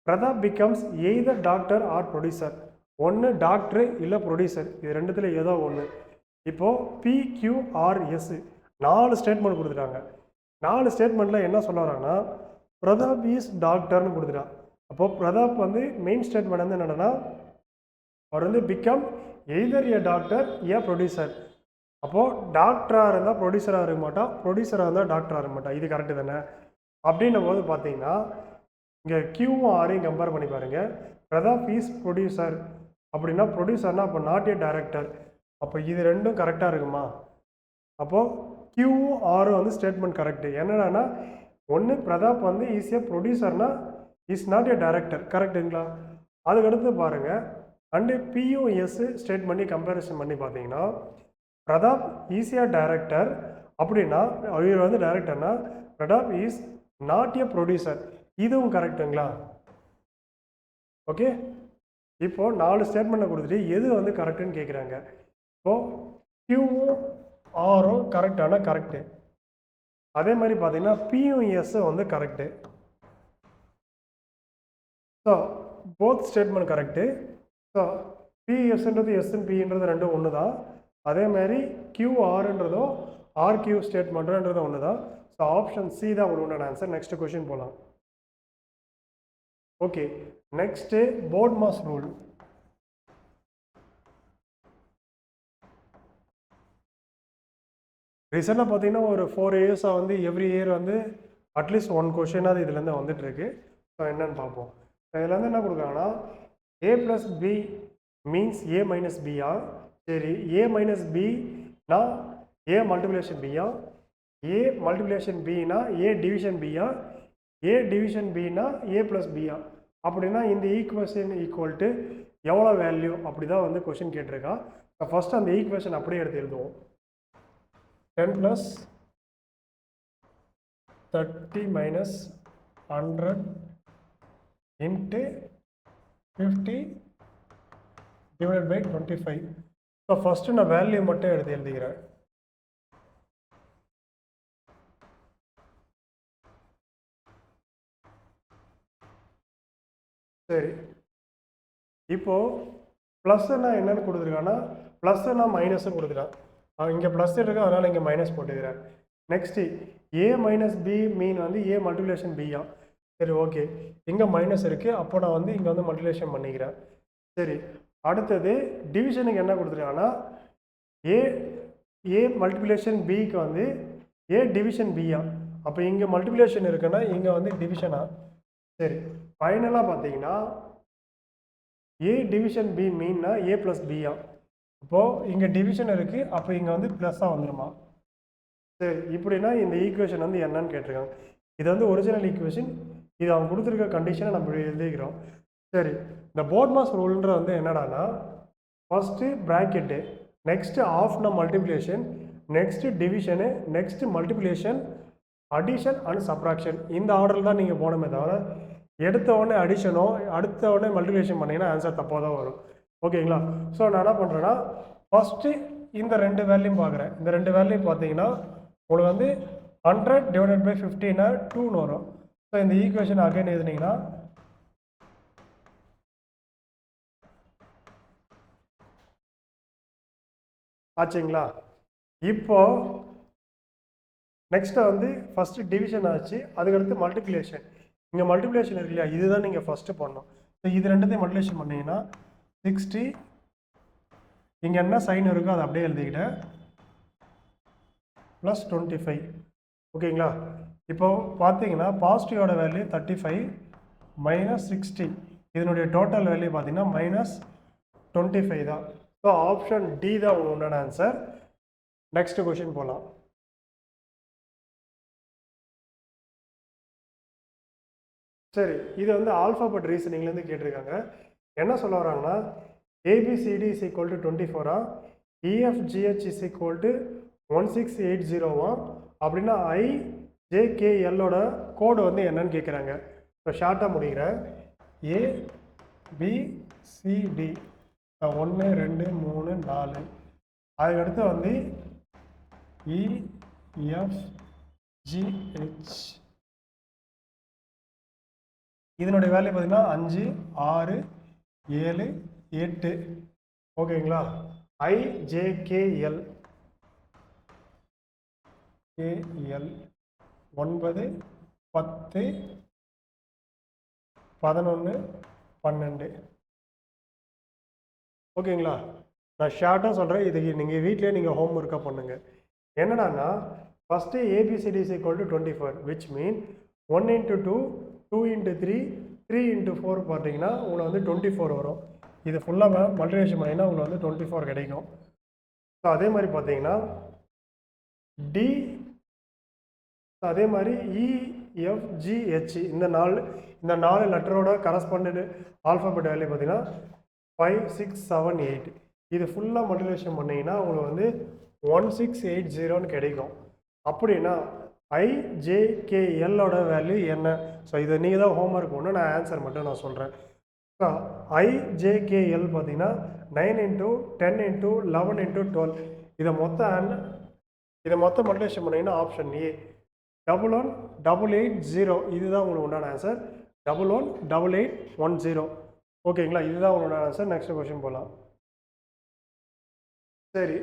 Pratap becomes either doctor or producer. ஒன்று டாக்டரு இல்லை ப்ரொடியூசர், இது ரெண்டுத்தில் ஏதோ ஒன்று. இப்போது PQRS 4 ஸ்டேட்மெண்ட் கொடுத்துட்டாங்க. 4 ஸ்டேட்மெண்ட்டில் என்ன சொல்ல வராங்கன்னா, பிரதாப் இஸ் டாக்டர்னு கொடுத்துட்டான். அப்போது பிரதாப் வந்து மெயின் ஸ்டேட்மெண்ட் வந்து என்னென்னா, அவர் வந்து become either A doctor A producer. அப்போது டாக்டராக இருந்தால் ப்ரொடியூசராக இருக்க மாட்டான், ப்ரொடியூசராக இருந்தால் டாக்டராக இருக்க மாட்டான். இது கரெக்டு தானே? அப்படின்னும் போது பார்த்தீங்கன்னா, இங்கே Qவும் ஆரையும் கம்பேர் பண்ணி பாருங்கள். பிரதாப் இஸ் ப்ரொடியூசர் அப்படின்னா, ப்ரொடியூசர்னால் அப்போ நாட் ஏ டைரக்டர். அப்போ இது ரெண்டும் கரெக்டாக இருக்குமா? அப்போது Qவும் ஆரும் வந்து ஸ்டேட்மெண்ட் கரெக்டு. என்னென்னா, ஒன்று பிரதாப் வந்து இஸ் ஏ ப்ரொடியூசர்னா இஸ் நாட் ஏ டைரக்டர். கரெக்டுங்களா? அதுக்கடுத்து பாருங்கள், அண்டு POS ஸ்டேட் பண்ணி கம்பேரிசன் பண்ணி பார்த்தீங்கன்னா, பிரதாப் இஸ் ஏ டைரக்டர் அப்படின்னா, இவர் வந்து டைரக்டர்னா Pratap is not a producer. இதுவும் கரெக்டுங்களா? ஓகே, இப்போது 4 ஸ்டேட்மெண்ட்டை கொடுத்துட்டு எது வந்து கரெக்டுன்னு கேட்குறாங்க. இப்போது Qவும் ஆரும் கரெக்டான கரெக்டு. அதே மாதிரி பார்த்தீங்கன்னா POS வந்து correct. So both statement correct. So PSன்றது S&Pன்றது ரெண்டும் ஒன்று தான். அதே மாதிரி QRன்றதும் RQ ஸ்டேட்மெண்ட்ன்றதும் ஒன்று தான். ஸோ ஆப்ஷன் சி தான் உங்களோட ஆன்சர். நெக்ஸ்ட் கொஷின் போகலாம். Okay, next போர்ட்மாஸ் rule. ரீசெண்டாக பார்த்தீங்கன்னா ஒரு 4 இயர்ஸாக வந்து எவ்ரி இயர் வந்து அட்லீஸ்ட் 1 கொஷினாவது இதுலேருந்து வந்துட்டுருக்கு. ஸோ என்னென்னு பார்ப்போம். இதில் வந்து என்ன கொடுக்குறாங்கன்னா, A + B means A - B. சரி, A - Bனா A multiplication B. A multiplication Bனா A division B. A division Bனா A + B. அப்படின்னா இந்த ஈக்குவேஷன் ஈக்குவல் டு எவ்வளோ வேல்யூ அப்படி தான் வந்து கொஷின் கேட்டிருக்கா. ஃபஸ்ட்டு அந்த ஈக்குவேஷன் அப்படியே எடுத்து எழுதுவோம். 10 + 30 - 100 × 50 / 25. ஸோ ஃபஸ்ட்டு நான் வேல்யூ மட்டும் எடுத்து எழுதிக்கிறேன். சரி, இப்போது ப்ளஸ்ஸுன்னா என்னென்னு கொடுத்துருக்கான்னா, ப்ளஸ்ஸுன்னா மைனஸும் கொடுத்துட்டான். இங்கே ப்ளஸ் இருக்கு, அதனால் இங்கே மைனஸ் போட்டுக்கிறேன். நெக்ஸ்ட்டு A - B மீன் வந்து A மல்டிப்ளிகேஷன் B. சரி, ஓகே, இங்கே மைனஸ் இருக்குது, அப்போ நான் வந்து இங்கே வந்து மல்டிப்ளிகேஷன் பண்ணிக்கிறேன். சரி, அடுத்தது டிவிஷனுக்கு என்ன கொடுத்துருக்காங்கன்னா, A மல்டிப்ளிகேஷன் Bக்கு வந்து A டிவிஷன் B. அப்போ இங்கே மல்டிப்ளிகேஷன் இருக்குன்னா இங்கே வந்து டிவிஷனா. சரி, ஃபைனலாக பார்த்தீங்கன்னா A division B மீன்னா A + B. அப்போது இங்கே டிவிஷன் இருக்குது, அப்போ இங்கே வந்து ப்ளஸ்ஸாக வந்துடுமா. சரி, இப்படின்னா இந்த ஈக்குவேஷன் வந்து என்னன்னு கேட்டிருக்காங்க. இது வந்து ஒரிஜினல் ஈக்குவேஷன். இது அவங்க கொடுத்துருக்க கண்டிஷனை நம்ம எழுதிக்கிறோம். சரி, இந்த போர்ட்மாஸ் ரூல்ன்ற வந்து என்னடானா, ஃபஸ்ட்டு ப்ராக்கெட்டு, நெக்ஸ்ட்டு ஆஃப்னா multiplication, next division, next multiplication, addition and subtraction. இந்த ஆர்டரில் தான் நீங்கள் போனமே தவிர எடுத்த உடனே அடிஷனோ அடுத்த உடனே மல்டிப்ளிகேஷன் பண்ணிங்கன்னா ஆன்சர் தப்பாக தான் வரும். ஓகேங்களா? ஸோ நான் என்ன பண்ணுறேன்னா, ஃபஸ்ட்டு இந்த 2 வேல்யூம் பார்க்குறேன். இந்த 2 வேல்யூம் பார்த்தீங்கன்னா உங்களுக்கு வந்து 100 / 15னா 2ன்னு வரும். ஸோ இந்த ஈக்குவேஷன் அகைன் எழுதுனீங்கன்னா ஆச்சுங்களா? இப்போ நெக்ஸ்ட்டு வந்து ஃபஸ்ட்டு டிவிஷன் ஆச்சு, அதுக்கடுத்து மல்டிப்ளிகேஷன். இங்கே மல்டிப்ளிகேஷன் இருக்கு இல்லையா, இதுதான் நீங்கள் ஃபஸ்ட்டு பண்ணணும். ஸோ இது ரெண்டுத்தையும் மல்டிப்ளிகேஷன் பண்ணிங்கன்னா 60, இங்கே என்ன சைன் இருக்கோ அதை அப்படியே எழுதிக்கிட்டேன், ப்ளஸ் 25. ஓகேங்களா? இப்போ பார்த்தீங்கன்னா பாசிட்டிவோட வேல்யூ 35 மைனஸ் 60, இதனுடைய டோட்டல் வேல்யூ பார்த்தீங்கன்னா மைனஸ் 25 தான். ஸோ ஆப்ஷன் டி தான் உண்டான ஆன்சர். நெக்ஸ்ட் கொஷின் போகலாம். சரி, இது வந்து ஆல்ஃபாபெட் ரீசனிங்லேருந்து கேட்டிருக்காங்க. என்ன சொல்ல வராங்கன்னா, ABCD is equal to 24 EFGH is equal to 1680 அப்படின்னா ஐஜேகேஎல்லோட கோடு வந்து என்னன்னு கேட்குறாங்க. இப்போ ஷார்ட்டாக முடிக்கிறேன். ஏபிசிடி 1 2 3 4, அதுக்கடுத்து வந்து இஎஃப்ஜிஹெச், இதனுடைய வேல்யூ பார்த்தீங்கன்னா 5 6 7 8. ஓகேங்களா? IJKL KL 9 10 11 12. ஓகேங்களா? நான் ஷார்ட்டாக சொல்கிறேன், இதுக்கு நீங்கள் வீட்டிலே நீங்கள் ஹோம் ஒர்க்காக பண்ணுங்கள். என்னடான்னா, first ABCD is equal to 24, which mean 1 × 2 2 × 3 3 × 4 பார்த்தீங்கன்னா உங்களுக்கு வந்து 24 வரும். இது ஃபுல்லாக மல்டிப்ளிகேஷன் பண்ணிங்கன்னா உங்களுக்கு வந்து 24 கிடைக்கும். ஸோ அதே மாதிரி பார்த்தீங்கன்னா டி, அதே மாதிரி இஎஃப்ஜிஹெச், இந்த 4 லெட்டரோட கரஸ்பாண்டட் ஆல்ஃபாபெட் வேல்யூ பார்த்தீங்கன்னா 5 6 7 8. இது ஃபுல்லாக மல்டிப்ளிகேஷன் பண்ணிங்கன்னா உங்களுக்கு வந்து 1680 கிடைக்கும். அப்படின்னா ஐஜேகேஎல்லோட வேல்யூ என்ன? ஸோ இதை நீங்கள் தான் ஹோம்ஒர்க் பண்ணணும், நான் ஆன்சர் மட்டும் நான் சொல்கிறேன். ஸோ ஐஜேகேஎல் பார்த்தீங்கன்னா 9 × 10 × 11 × 12. இதை மொத்தம் மல்டிப்ளிகேஷன் பண்ணிங்கன்னா ஆப்ஷன் ஏ 11880. இதுதான் உங்களுக்கு உண்டான ஆன்சர், 11880. ஓகேங்களா? இதுதான் உங்களோட ஆன்சர். நெக்ஸ்ட் கொஸ்டின் போகலாம். சரி,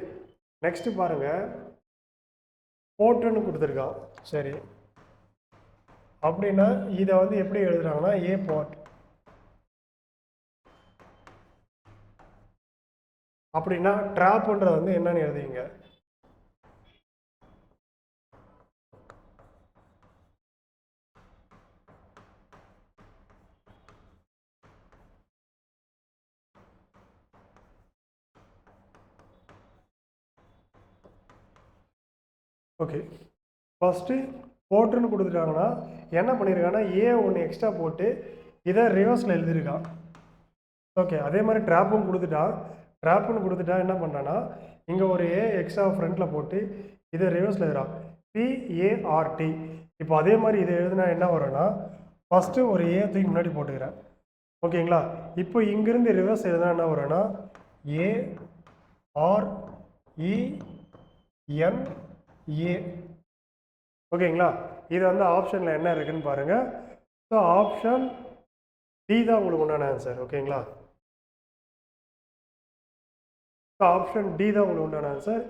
நெக்ஸ்ட் பாருங்கள். போர்ட்டுன்னு கொடுத்துருக்கான். சரி, அப்படின்னா இதை வந்து எப்படி எழுதுறாங்கன்னா ஏ போர்ட். அப்படின்னா ட்ராப்ன்றது வந்து என்னன்னு எழுதுவீங்க? ஓகே, ஃபஸ்ட்டு போர்ட்டுன்னு கொடுத்துட்டாங்கன்னா என்ன பண்ணியிருக்காங்கன்னா ஏ ஒன்று எக்ஸ்ட்ரா போட்டு இதை ரிவர்ஸில் எழுதியிருக்கான். ஓகே, அதே மாதிரி ட்ராப்புன்னு கொடுத்துட்டா என்ன பண்ணுறான்னா இங்கே ஒரு ஏ எக்ஸ்ட்ரா ஃப்ரண்ட்டில் போட்டு இதை ரிவர்ஸில் எழுதுறான், பிஏஆர்டி. இப்போ அதே மாதிரி இதை எழுதுனா என்ன வரும்னா, ஃபஸ்ட்டு ஒரு ஏ தூக்கி முன்னாடி போட்டுக்கிறேன். ஓகேங்களா? இப்போ இங்கேருந்து ரிவர்ஸ் எழுதுனா என்ன வரும்னா ஏஆர்இஎன்ஏ. ஓகேங்களா? இது வந்து ஆப்ஷனில் என்ன இருக்குன்னு பாருங்கள். ஸோ ஆப்ஷன் டி தான் உங்களுக்கு உண்டான ஆன்சர். ஓகேங்களா? ஸோ ஆப்ஷன் டி தான் உங்களுக்கு உண்டான ஆன்சர்.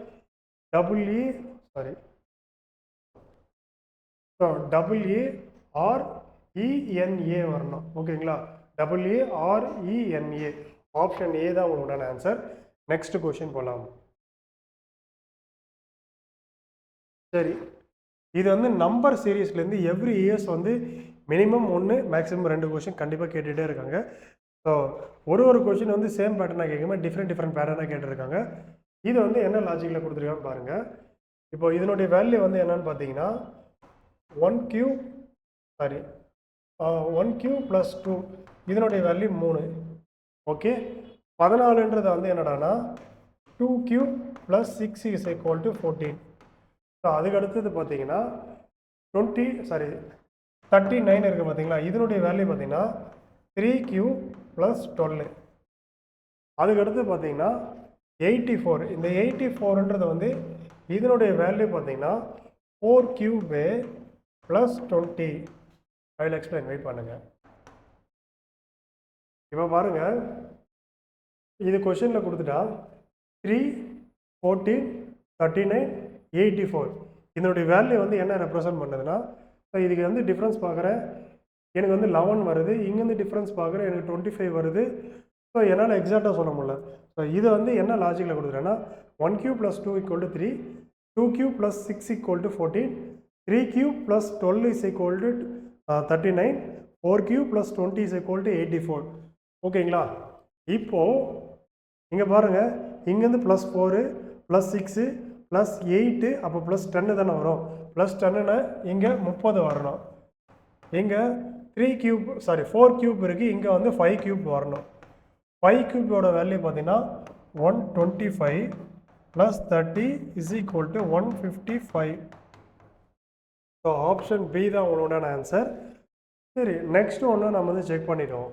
WARENA வரணும். ஓகேங்களா? WARENA, ஆப்ஷன் ஏ தான் உங்களுக்கு உண்டான ஆன்சர். நெக்ஸ்ட் கொஸ்டின் போகலாம். சரி, இது வந்து நம்பர் சீரீஸ்லேருந்து எவ்ரி இயர்ஸ் வந்து மினிமம் 1 மேக்ஸிமம் 2 கொஸ்டின் கண்டிப்பாக கேட்டுகிட்டே இருக்காங்க. ஸோ ஒரு கொஸ்டின் வந்து சேம் பேட்டர்னாக கேட்காம டிஃப்ரெண்ட் பேட்டர்னாக கேட்டிருக்காங்க. இது வந்து என்ன லாஜிக்கில் கொடுத்துருக்கான்னு பாருங்கள். இப்போ இதனுடைய வேல்யூ வந்து என்னன்னு பார்த்தீங்கன்னா 1Q + 2, இதனுடைய வேல்யூ 3. ஓகே, 14ன்றது வந்து என்னடானா 2Q + 6 = 14. ஸோ அதுக்கு அடுத்தது பார்த்தீங்கன்னா 39 இருக்குது பார்த்தீங்களா, இதனுடைய வேல்யூ பார்த்தீங்கன்னா 3Q + 12. அதுக்கடுத்து பார்த்தீங்கன்னா 84. இந்த 84ன்றது வந்து இதனுடைய வேல்யூ பார்த்தீங்கன்னா 4Q + 20. I will explain, wait பண்ணுங்கள். இப்போ பாருங்கள், இது கொஷனில் கொடுத்துட்டா 3 14 3984. இதனுடைய வேல்யூ வந்து என்ன ரெப்ரசன்ட் பண்ணுதுன்னா, ஸோ இதுக்கு வந்து டிஃப்ரென்ஸ் பார்க்குறேன், எனக்கு வந்து 11 வருது, இங்கேருந்து டிஃப்ரென்ஸ் பார்க்குறேன் எனக்கு 25 வருது. ஸோ என்னால் எக்ஸாக்டாக சொல்ல முடியல. ஸோ இது வந்து என்ன லாஜிக்கில் கொடுக்குறேன்னா 1³ + 2 = 3, 2³ + 6 = 14, 3³ + 12 = 39, 4³ + 20 = 84. ஓகேங்களா? இப்போது இங்கே பாருங்கள், இங்கேருந்து +4 +6 +8 அப்போ +10 தானே வரும். +10னா இங்கே 30 வரணும். இங்கே 4³ இருக்குது, இங்கே வந்து 5³ வரணும். 5³ வேல்யூ பார்த்தீங்கன்னா 125 + 30 = 155. ஸோ ஆப்ஷன் பி தான் உங்களோட ஆன்சர். சரி, நெக்ஸ்ட் ஒன்று நம்ம வந்து செக் பண்ணிட்டோம்.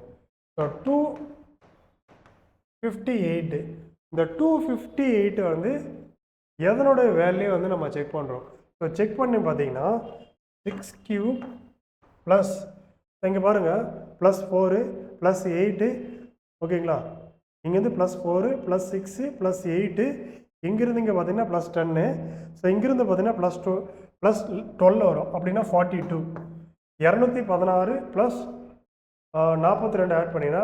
ஸோ 258, இந்த 258 வந்து எதனோட வேல்யூ வந்து நம்ம செக் பண்ணுறோம். ஸோ செக் பண்ணி பார்த்தீங்கன்னா 6³ ப்ளஸ் இங்கே பாருங்கள் +4 +8. ஓகேங்களா? இங்கேருந்து +4 +6 +8, இங்கேருந்து இங்கே பார்த்தீங்கன்னா +10. ஸோ இங்கேருந்து பார்த்தீங்கன்னா +12 வரும். அப்படின்னா 42. 216 + 42 ஆட் பண்ணினா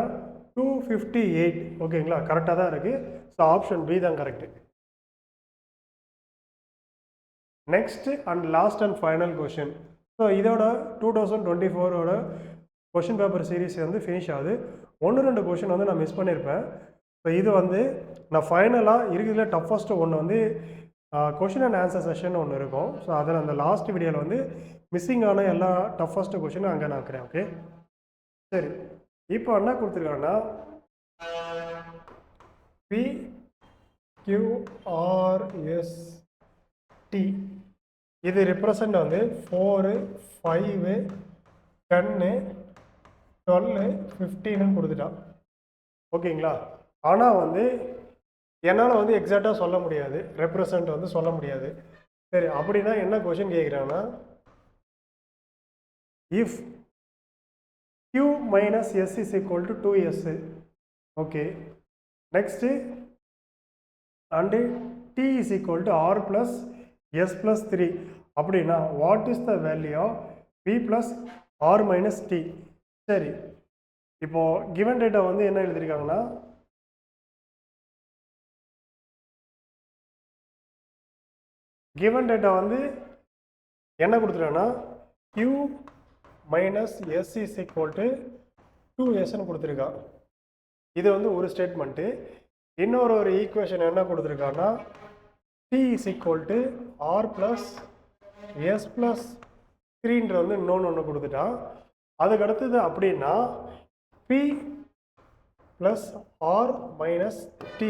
258. ஓகேங்களா? கரெக்டாக தான் இருக்குது. ஸோ ஆப்ஷன் பி தான் correct. Next and last and final question. So இதோட 2024 கொஷின் பேப்பர் சீரீஸ் வந்து ஃபினிஷ் ஆகுது. 1-2 கொஷின் வந்து நான் மிஸ் பண்ணியிருப்பேன். ஸோ இது வந்து நான் ஃபைனலாக இருக்கிறதுல டஃபஸ்ட்டு ஒன்று வந்து கொஷின் அண்ட் ஆன்சர் செஷன் ஒன்று இருக்கும். ஸோ அதில் அந்த லாஸ்ட் வீடியோவில் வந்து மிஸ்ஸிங் ஆன எல்லா டஃபஸ்ட்டு கொஷினும் அங்கே நான் இருக்கிறேன். ஓகே, சரி. இப்போ என்ன கொடுத்துருக்காங்கன்னா PQRST இது ரிப்ரசன்ட் வந்து 4 5 10 12 15ன்னு கொடுத்துட்டான். ஓகேங்களா? ஆனால் வந்து என்னால் வந்து எக்ஸாக்டாக சொல்ல முடியாது, ரெப்ரசன்ட் வந்து சொல்ல முடியாது. சரி, அப்படின்னா என்ன கொஷின் கேட்குறாங்கன்னா, if Q minus S is equal to 2S. Okay, next and T is equal to R plus S plus 3. அப்படின்னா what is the value of P plus R minus T? சரி, இப்போது கிவன் டேட்டா வந்து என்ன எழுதியிருக்காங்கன்னா, given data வந்து என்ன கொடுத்துருக்காங்கன்னா Q minus S is equal to 2Sன்னு கொடுத்துருக்கா. இது வந்து ஒரு ஸ்டேட்மெண்ட்டு. இன்னொரு ஈக்குவேஷன் என்ன கொடுத்துருக்காங்கன்னா T is equal to R plus S plus 3ன்ற வந்து இன்னொன்று கொடுத்துட்டான். அதுக்கு அடுத்தது அப்படின்னா P plus R minus T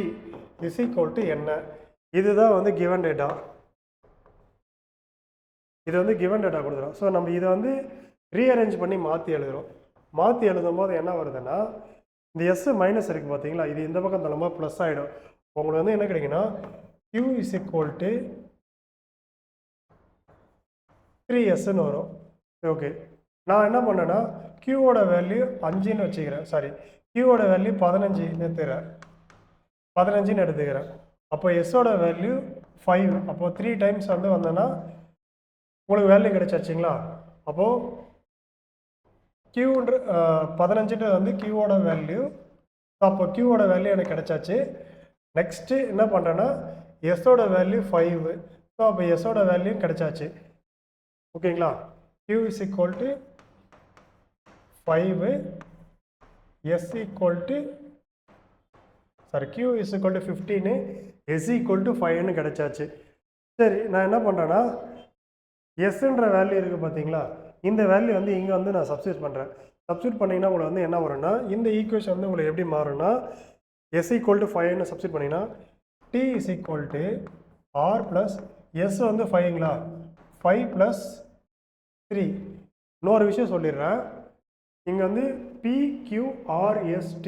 is equal to என்ன? இதுதான் வந்து கிவன் டேட்டா. இது வந்து கிவன் டேட்டா கொடுத்துரும். ஸோ நம்ம இதை வந்து ரீஅரேஞ்ச் பண்ணி மாற்றி எழுதுகிறோம். மாற்றி எழுதும் போது என்ன வருதுன்னா, இந்த எஸ் மைனஸ் இருக்குது பார்த்தீங்களா, இது இந்த பக்கம் தள்ளும்போது ப்ளஸ் ஆகிடும். உங்களுக்கு வந்து என்ன கிடைக்குன்னா Q is equal to 3Sன்னு வரும். ஓகே, நான் என்ன பண்ணேன்னா Qவோட வேல்யூ 5ன்னு வச்சுக்கிறேன். சாரி, Qவோட வேல்யூ 15ன்னு எடுத்துக்கிறேன். அப்போ எஸ்ஸோட வேல்யூ 5. அப்போது 3 டைம்ஸ் வந்து வந்தேன்னா உங்களுக்கு வேல்யூ கிடைச்சாச்சுங்களா? அப்போது Qன்ற 15 வந்து Qவோட வேல்யூ. அப்போ Qவோட வேல்யூ எனக்கு கிடைச்சாச்சு. நெக்ஸ்ட்டு என்ன பண்ணுறேன்னா எஸ்ஸோட வேல்யூ 5. ஸோ அப்போ எஸ்ஸோட வேல்யூ கிடைச்சாச்சு. ஓகேங்களா? Q is equal to 5, S equal to Q is equal to 15, S equal to 5ன்னு கிடைச்சாச்சு. சரி, நான் என்ன பண்ணுறேன்னா எஸ்ன்ற வேல்யூ இருக்குது பார்த்தீங்களா, இந்த வேல்யூ வந்து இங்கே வந்து நான் சப்ஸ்டியூட் பண்ணுறேன். சப்ஸ்டியூட் பண்ணிங்கன்னா உங்களுக்கு வந்து என்ன வரும்னா, இந்த ஈக்குவேஷன் வந்து உங்களுக்கு எப்படி மாறும்னா, S equal to 5ன்னு சப்ஸ்டியூட் பண்ணிங்கன்னா T is equal to R plus S வந்து 5ங்களா, 5 plus 3. இன்னொரு விஷயம் சொல்லிடுறேன், இங்கே வந்து PQRST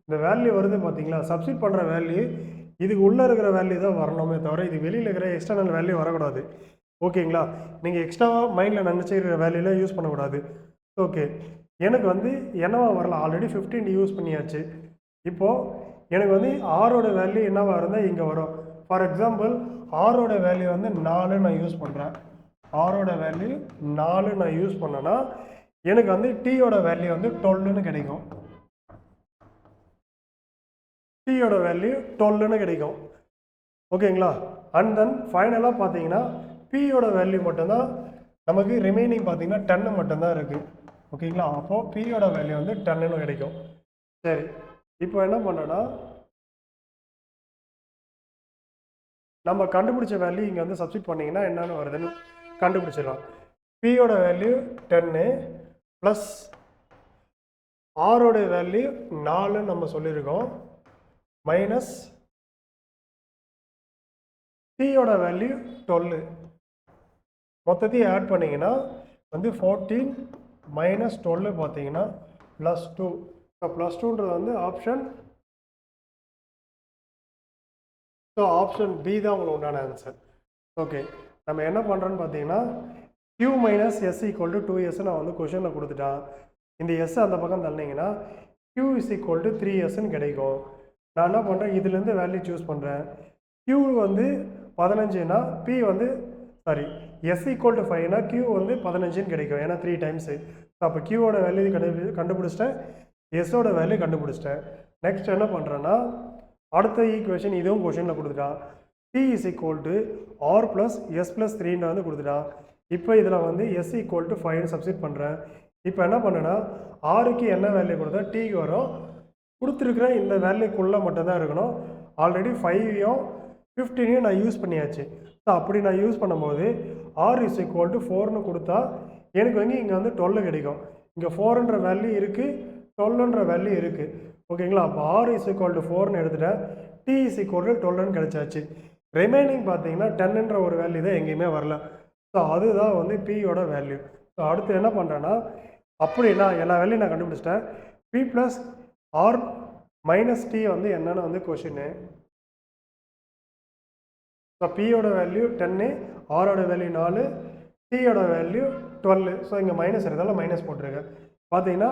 இந்த வேல்யூ வருது பார்த்தீங்களா, சப்ஸ்டியூட் பண்ணுற வேல்யூ இதுக்கு உள்ளே இருக்கிற வேல்யூ தான் வரணுமே தவிர இது வெளியில் இருக்கிற எக்ஸ்டர்னல் வேல்யூ வரக்கூடாது. ஓகேங்களா? நீங்கள் எக்ஸ்ட்ராவாக மைண்டில் நினச்சிக்கிற வேல்யூலாம் யூஸ் பண்ணக்கூடாது. ஓகே, எனக்கு வந்து என்னவா வரலாம், ஆல்ரெடி 15 யூஸ் பண்ணியாச்சு. இப்போது எனக்கு வந்து ஆரோட வேல்யூ என்னவா இருந்தால் இங்கே வரும், ஃபார் எக்ஸாம்பிள் ஆரோட வேல்யூ வந்து 4 நான் யூஸ் பண்ணுறேன். ஆரோட வேல்யூ 4 நான் யூஸ் பண்ணேன்னா எனக்கு வந்து டீயோட வேல்யூ வந்து 12ன்னு கிடைக்கும். டீயோட வேல்யூ 12ன்னு கிடைக்கும். ஓகேங்களா? அண்ட் தென் ஃபைனலாக பார்த்தீங்கன்னா பியோட வேல்யூ மட்டும்தான் நமக்கு ரிமைனிங் பார்த்தீங்கன்னா 10 மட்டும்தான் இருக்குது. ஓகேங்களா? அப்போது பியோட வேல்யூ வந்து 10ன்னு கிடைக்கும். சரி, இப்போ என்ன பண்ணோன்னா நம்ம கண்டுபிடிச்ச வேல்யூ இங்கே வந்து சப்ஸ்டிட் பண்ணிங்கன்னா என்னென்னு வருதுன்னு கண்டுபிடிச்சிடலாம். பியோட வேல்யூ 10 ப்ளஸ் ஆரோட வேல்யூ 4 நம்ம சொல்லியிருக்கோம் மைனஸ் டீயோட வேல்யூ 12 மொத்தத்தையும் ஆட் பண்ணிங்கன்னா வந்து 14 மைனஸ் 12 பார்த்தீங்கன்னா +2. இப்போ +2ன்றது வந்து ஆப்ஷன். ஸோ ஆப்ஷன் பி தான் உங்களுக்கு உண்டான ஆன்சர். ஓகே, நம்ம என்ன பண்ணுறோன்னு பார்த்தீங்கன்னா q minus S equal to 2s நான் வந்து கொஷனில் கொடுத்துட்டா இந்த எஸ் அந்த பக்கம் தள்ளினீங்கன்னா q இஸ் ஈக்குவல் டு 3sன்னு கிடைக்கும். நான் என்ன பண்ணுறேன், இதுலேருந்து வேல்யூ சூஸ் பண்ணுறேன். q வந்து 15னா p வந்து சாரி s ஈக்குவல் டு 5னா q வந்து 15ன்னு கிடைக்கும். ஏன்னா 3 டைம்ஸு. அப்போ q-ஓட வேல்யூ கண்டுபிடிச்சிட்டேன், s-ஓட வேல்யூ கண்டுபிடிச்சிட்டேன். நெக்ஸ்ட் என்ன பண்ணுறேன்னா அடுத்த ஈக்குவேஷன் இதுவும் கொஷனில் கொடுத்துட்டா t is equal to r plus s plus 3ன்னு வந்து கொடுத்துட்டா. இப்போ இதில் வந்து s ஈக்குவல் டு 5ன்னு சப்ஸ்டிட் பண்ணுறேன். இப்போ என்ன பண்ணேன்னா ஆருக்கு என்ன வேல்யூ கொடுத்தா டீக்கு வரும், கொடுத்துருக்குற இந்த வேல்யூக்குள்ளே மட்டும்தான் இருக்கணும். ஆல்ரெடி 5யும் 15யும் நான் யூஸ் பண்ணியாச்சு. ஸோ அப்படி நான் யூஸ் பண்ணும்போது ஆர் இஸ் ஈக்குவல் டு 4ன்னு கொடுத்தா எனக்கு வந்து இங்கே வந்து 12 கிடைக்கும். இங்கே 4ன்ற வேல்யூ இருக்குது, 12ன்ற வேல்யூ இருக்குது. ஓகேங்களா? அப்போ ஆர் இஸ் ஈக்குவல் டு 4ன்னு எடுத்துட்டேன், டி இஸ் ஈக்குவல் டு 12ன்னு கிடைச்சாச்சு. ரிமைனிங் பார்த்தீங்கன்னா 10ன்ற ஒரு வேல்யூ தான் எங்கேயுமே வரல. ஸோ அதுதான் வந்து பியோட வேல்யூ. ஸோ அடுத்து என்ன பண்ணுறேன்னா அப்படின்னா எல்லா வேல்யூ நான் கண்டுபிடிச்சிட்டேன். P plus R minus T வந்து என்னென்னு வந்து கொஷின்னு. ஸோ பியோட வேல்யூ 10, ஆரோட வேல்யூ 4, டியோட வேல்யூ 12. ஸோ இங்கே மைனஸ் இருந்தாலும் மைனஸ் போட்டிருக்கேன். பார்த்தீங்கன்னா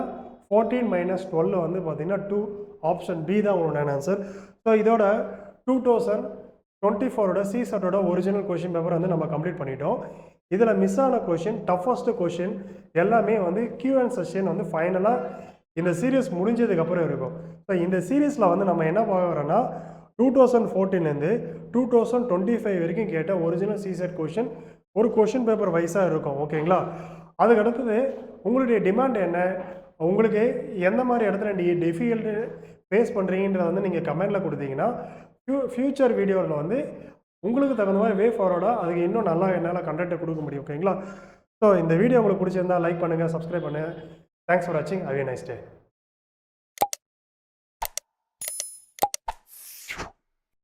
14 மைனஸ் 12 வந்து பார்த்தீங்கன்னா 2. ஆப்ஷன் பி தான் உங்களோட ஆன்சர். ஸோ இதோட 2024ஓட சிசெட்டோட ஒரிஜினல் கொஷின் பேப்பர் வந்து நம்ம கம்ப்ளீட் பண்ணிட்டோம். இதில் மிஸ் ஆன கொஷின், டஃபஸ்ட் கொஷின் எல்லாமே வந்து Q&A செஷன் வந்து ஃபைனலாக இந்த சீரீஸ் முடிஞ்சதுக்கப்புறம் இருக்கும். ஸோ இந்த சீரீஸில் வந்து நம்ம என்ன பார்க்குறோன்னா 2014லேருந்து 2025 வரைக்கும் கேட்ட ஒரிஜினல் சிசெட் கொஷின் ஒரு கொஷின் பேப்பர் வைஸாக இருக்கும். ஓகேங்களா? அதுக்கு அடுத்தது உங்களுடைய டிமாண்ட் என்ன, உங்களுக்கு எந்த மாதிரி இடத்துல டிஃபிகல்ட்டு ஃபேஸ் பண்ணுறீங்கன்றத வந்து நீங்கள் கமெண்டில் கொடுத்தீங்கன்னா ஃப்யூச்சர் வீடியோவில் வந்து உங்களுக்கு தகுந்த மாதிரி வே ஃபார்வர்டாக அதுக்கு இன்னும் நல்லா என்னால் கண்டென்ட்டை கொடுக்க முடியும். ஓகேங்களா? ஸோ இந்த வீடியோ உங்களுக்கு பிடிச்சிருந்தால் லைக் பண்ணுங்கள், சப்ஸ்கிரைப் பண்ணுங்கள். தேங்க்ஸ் ஃபார் வாட்சிங். Have a nice day.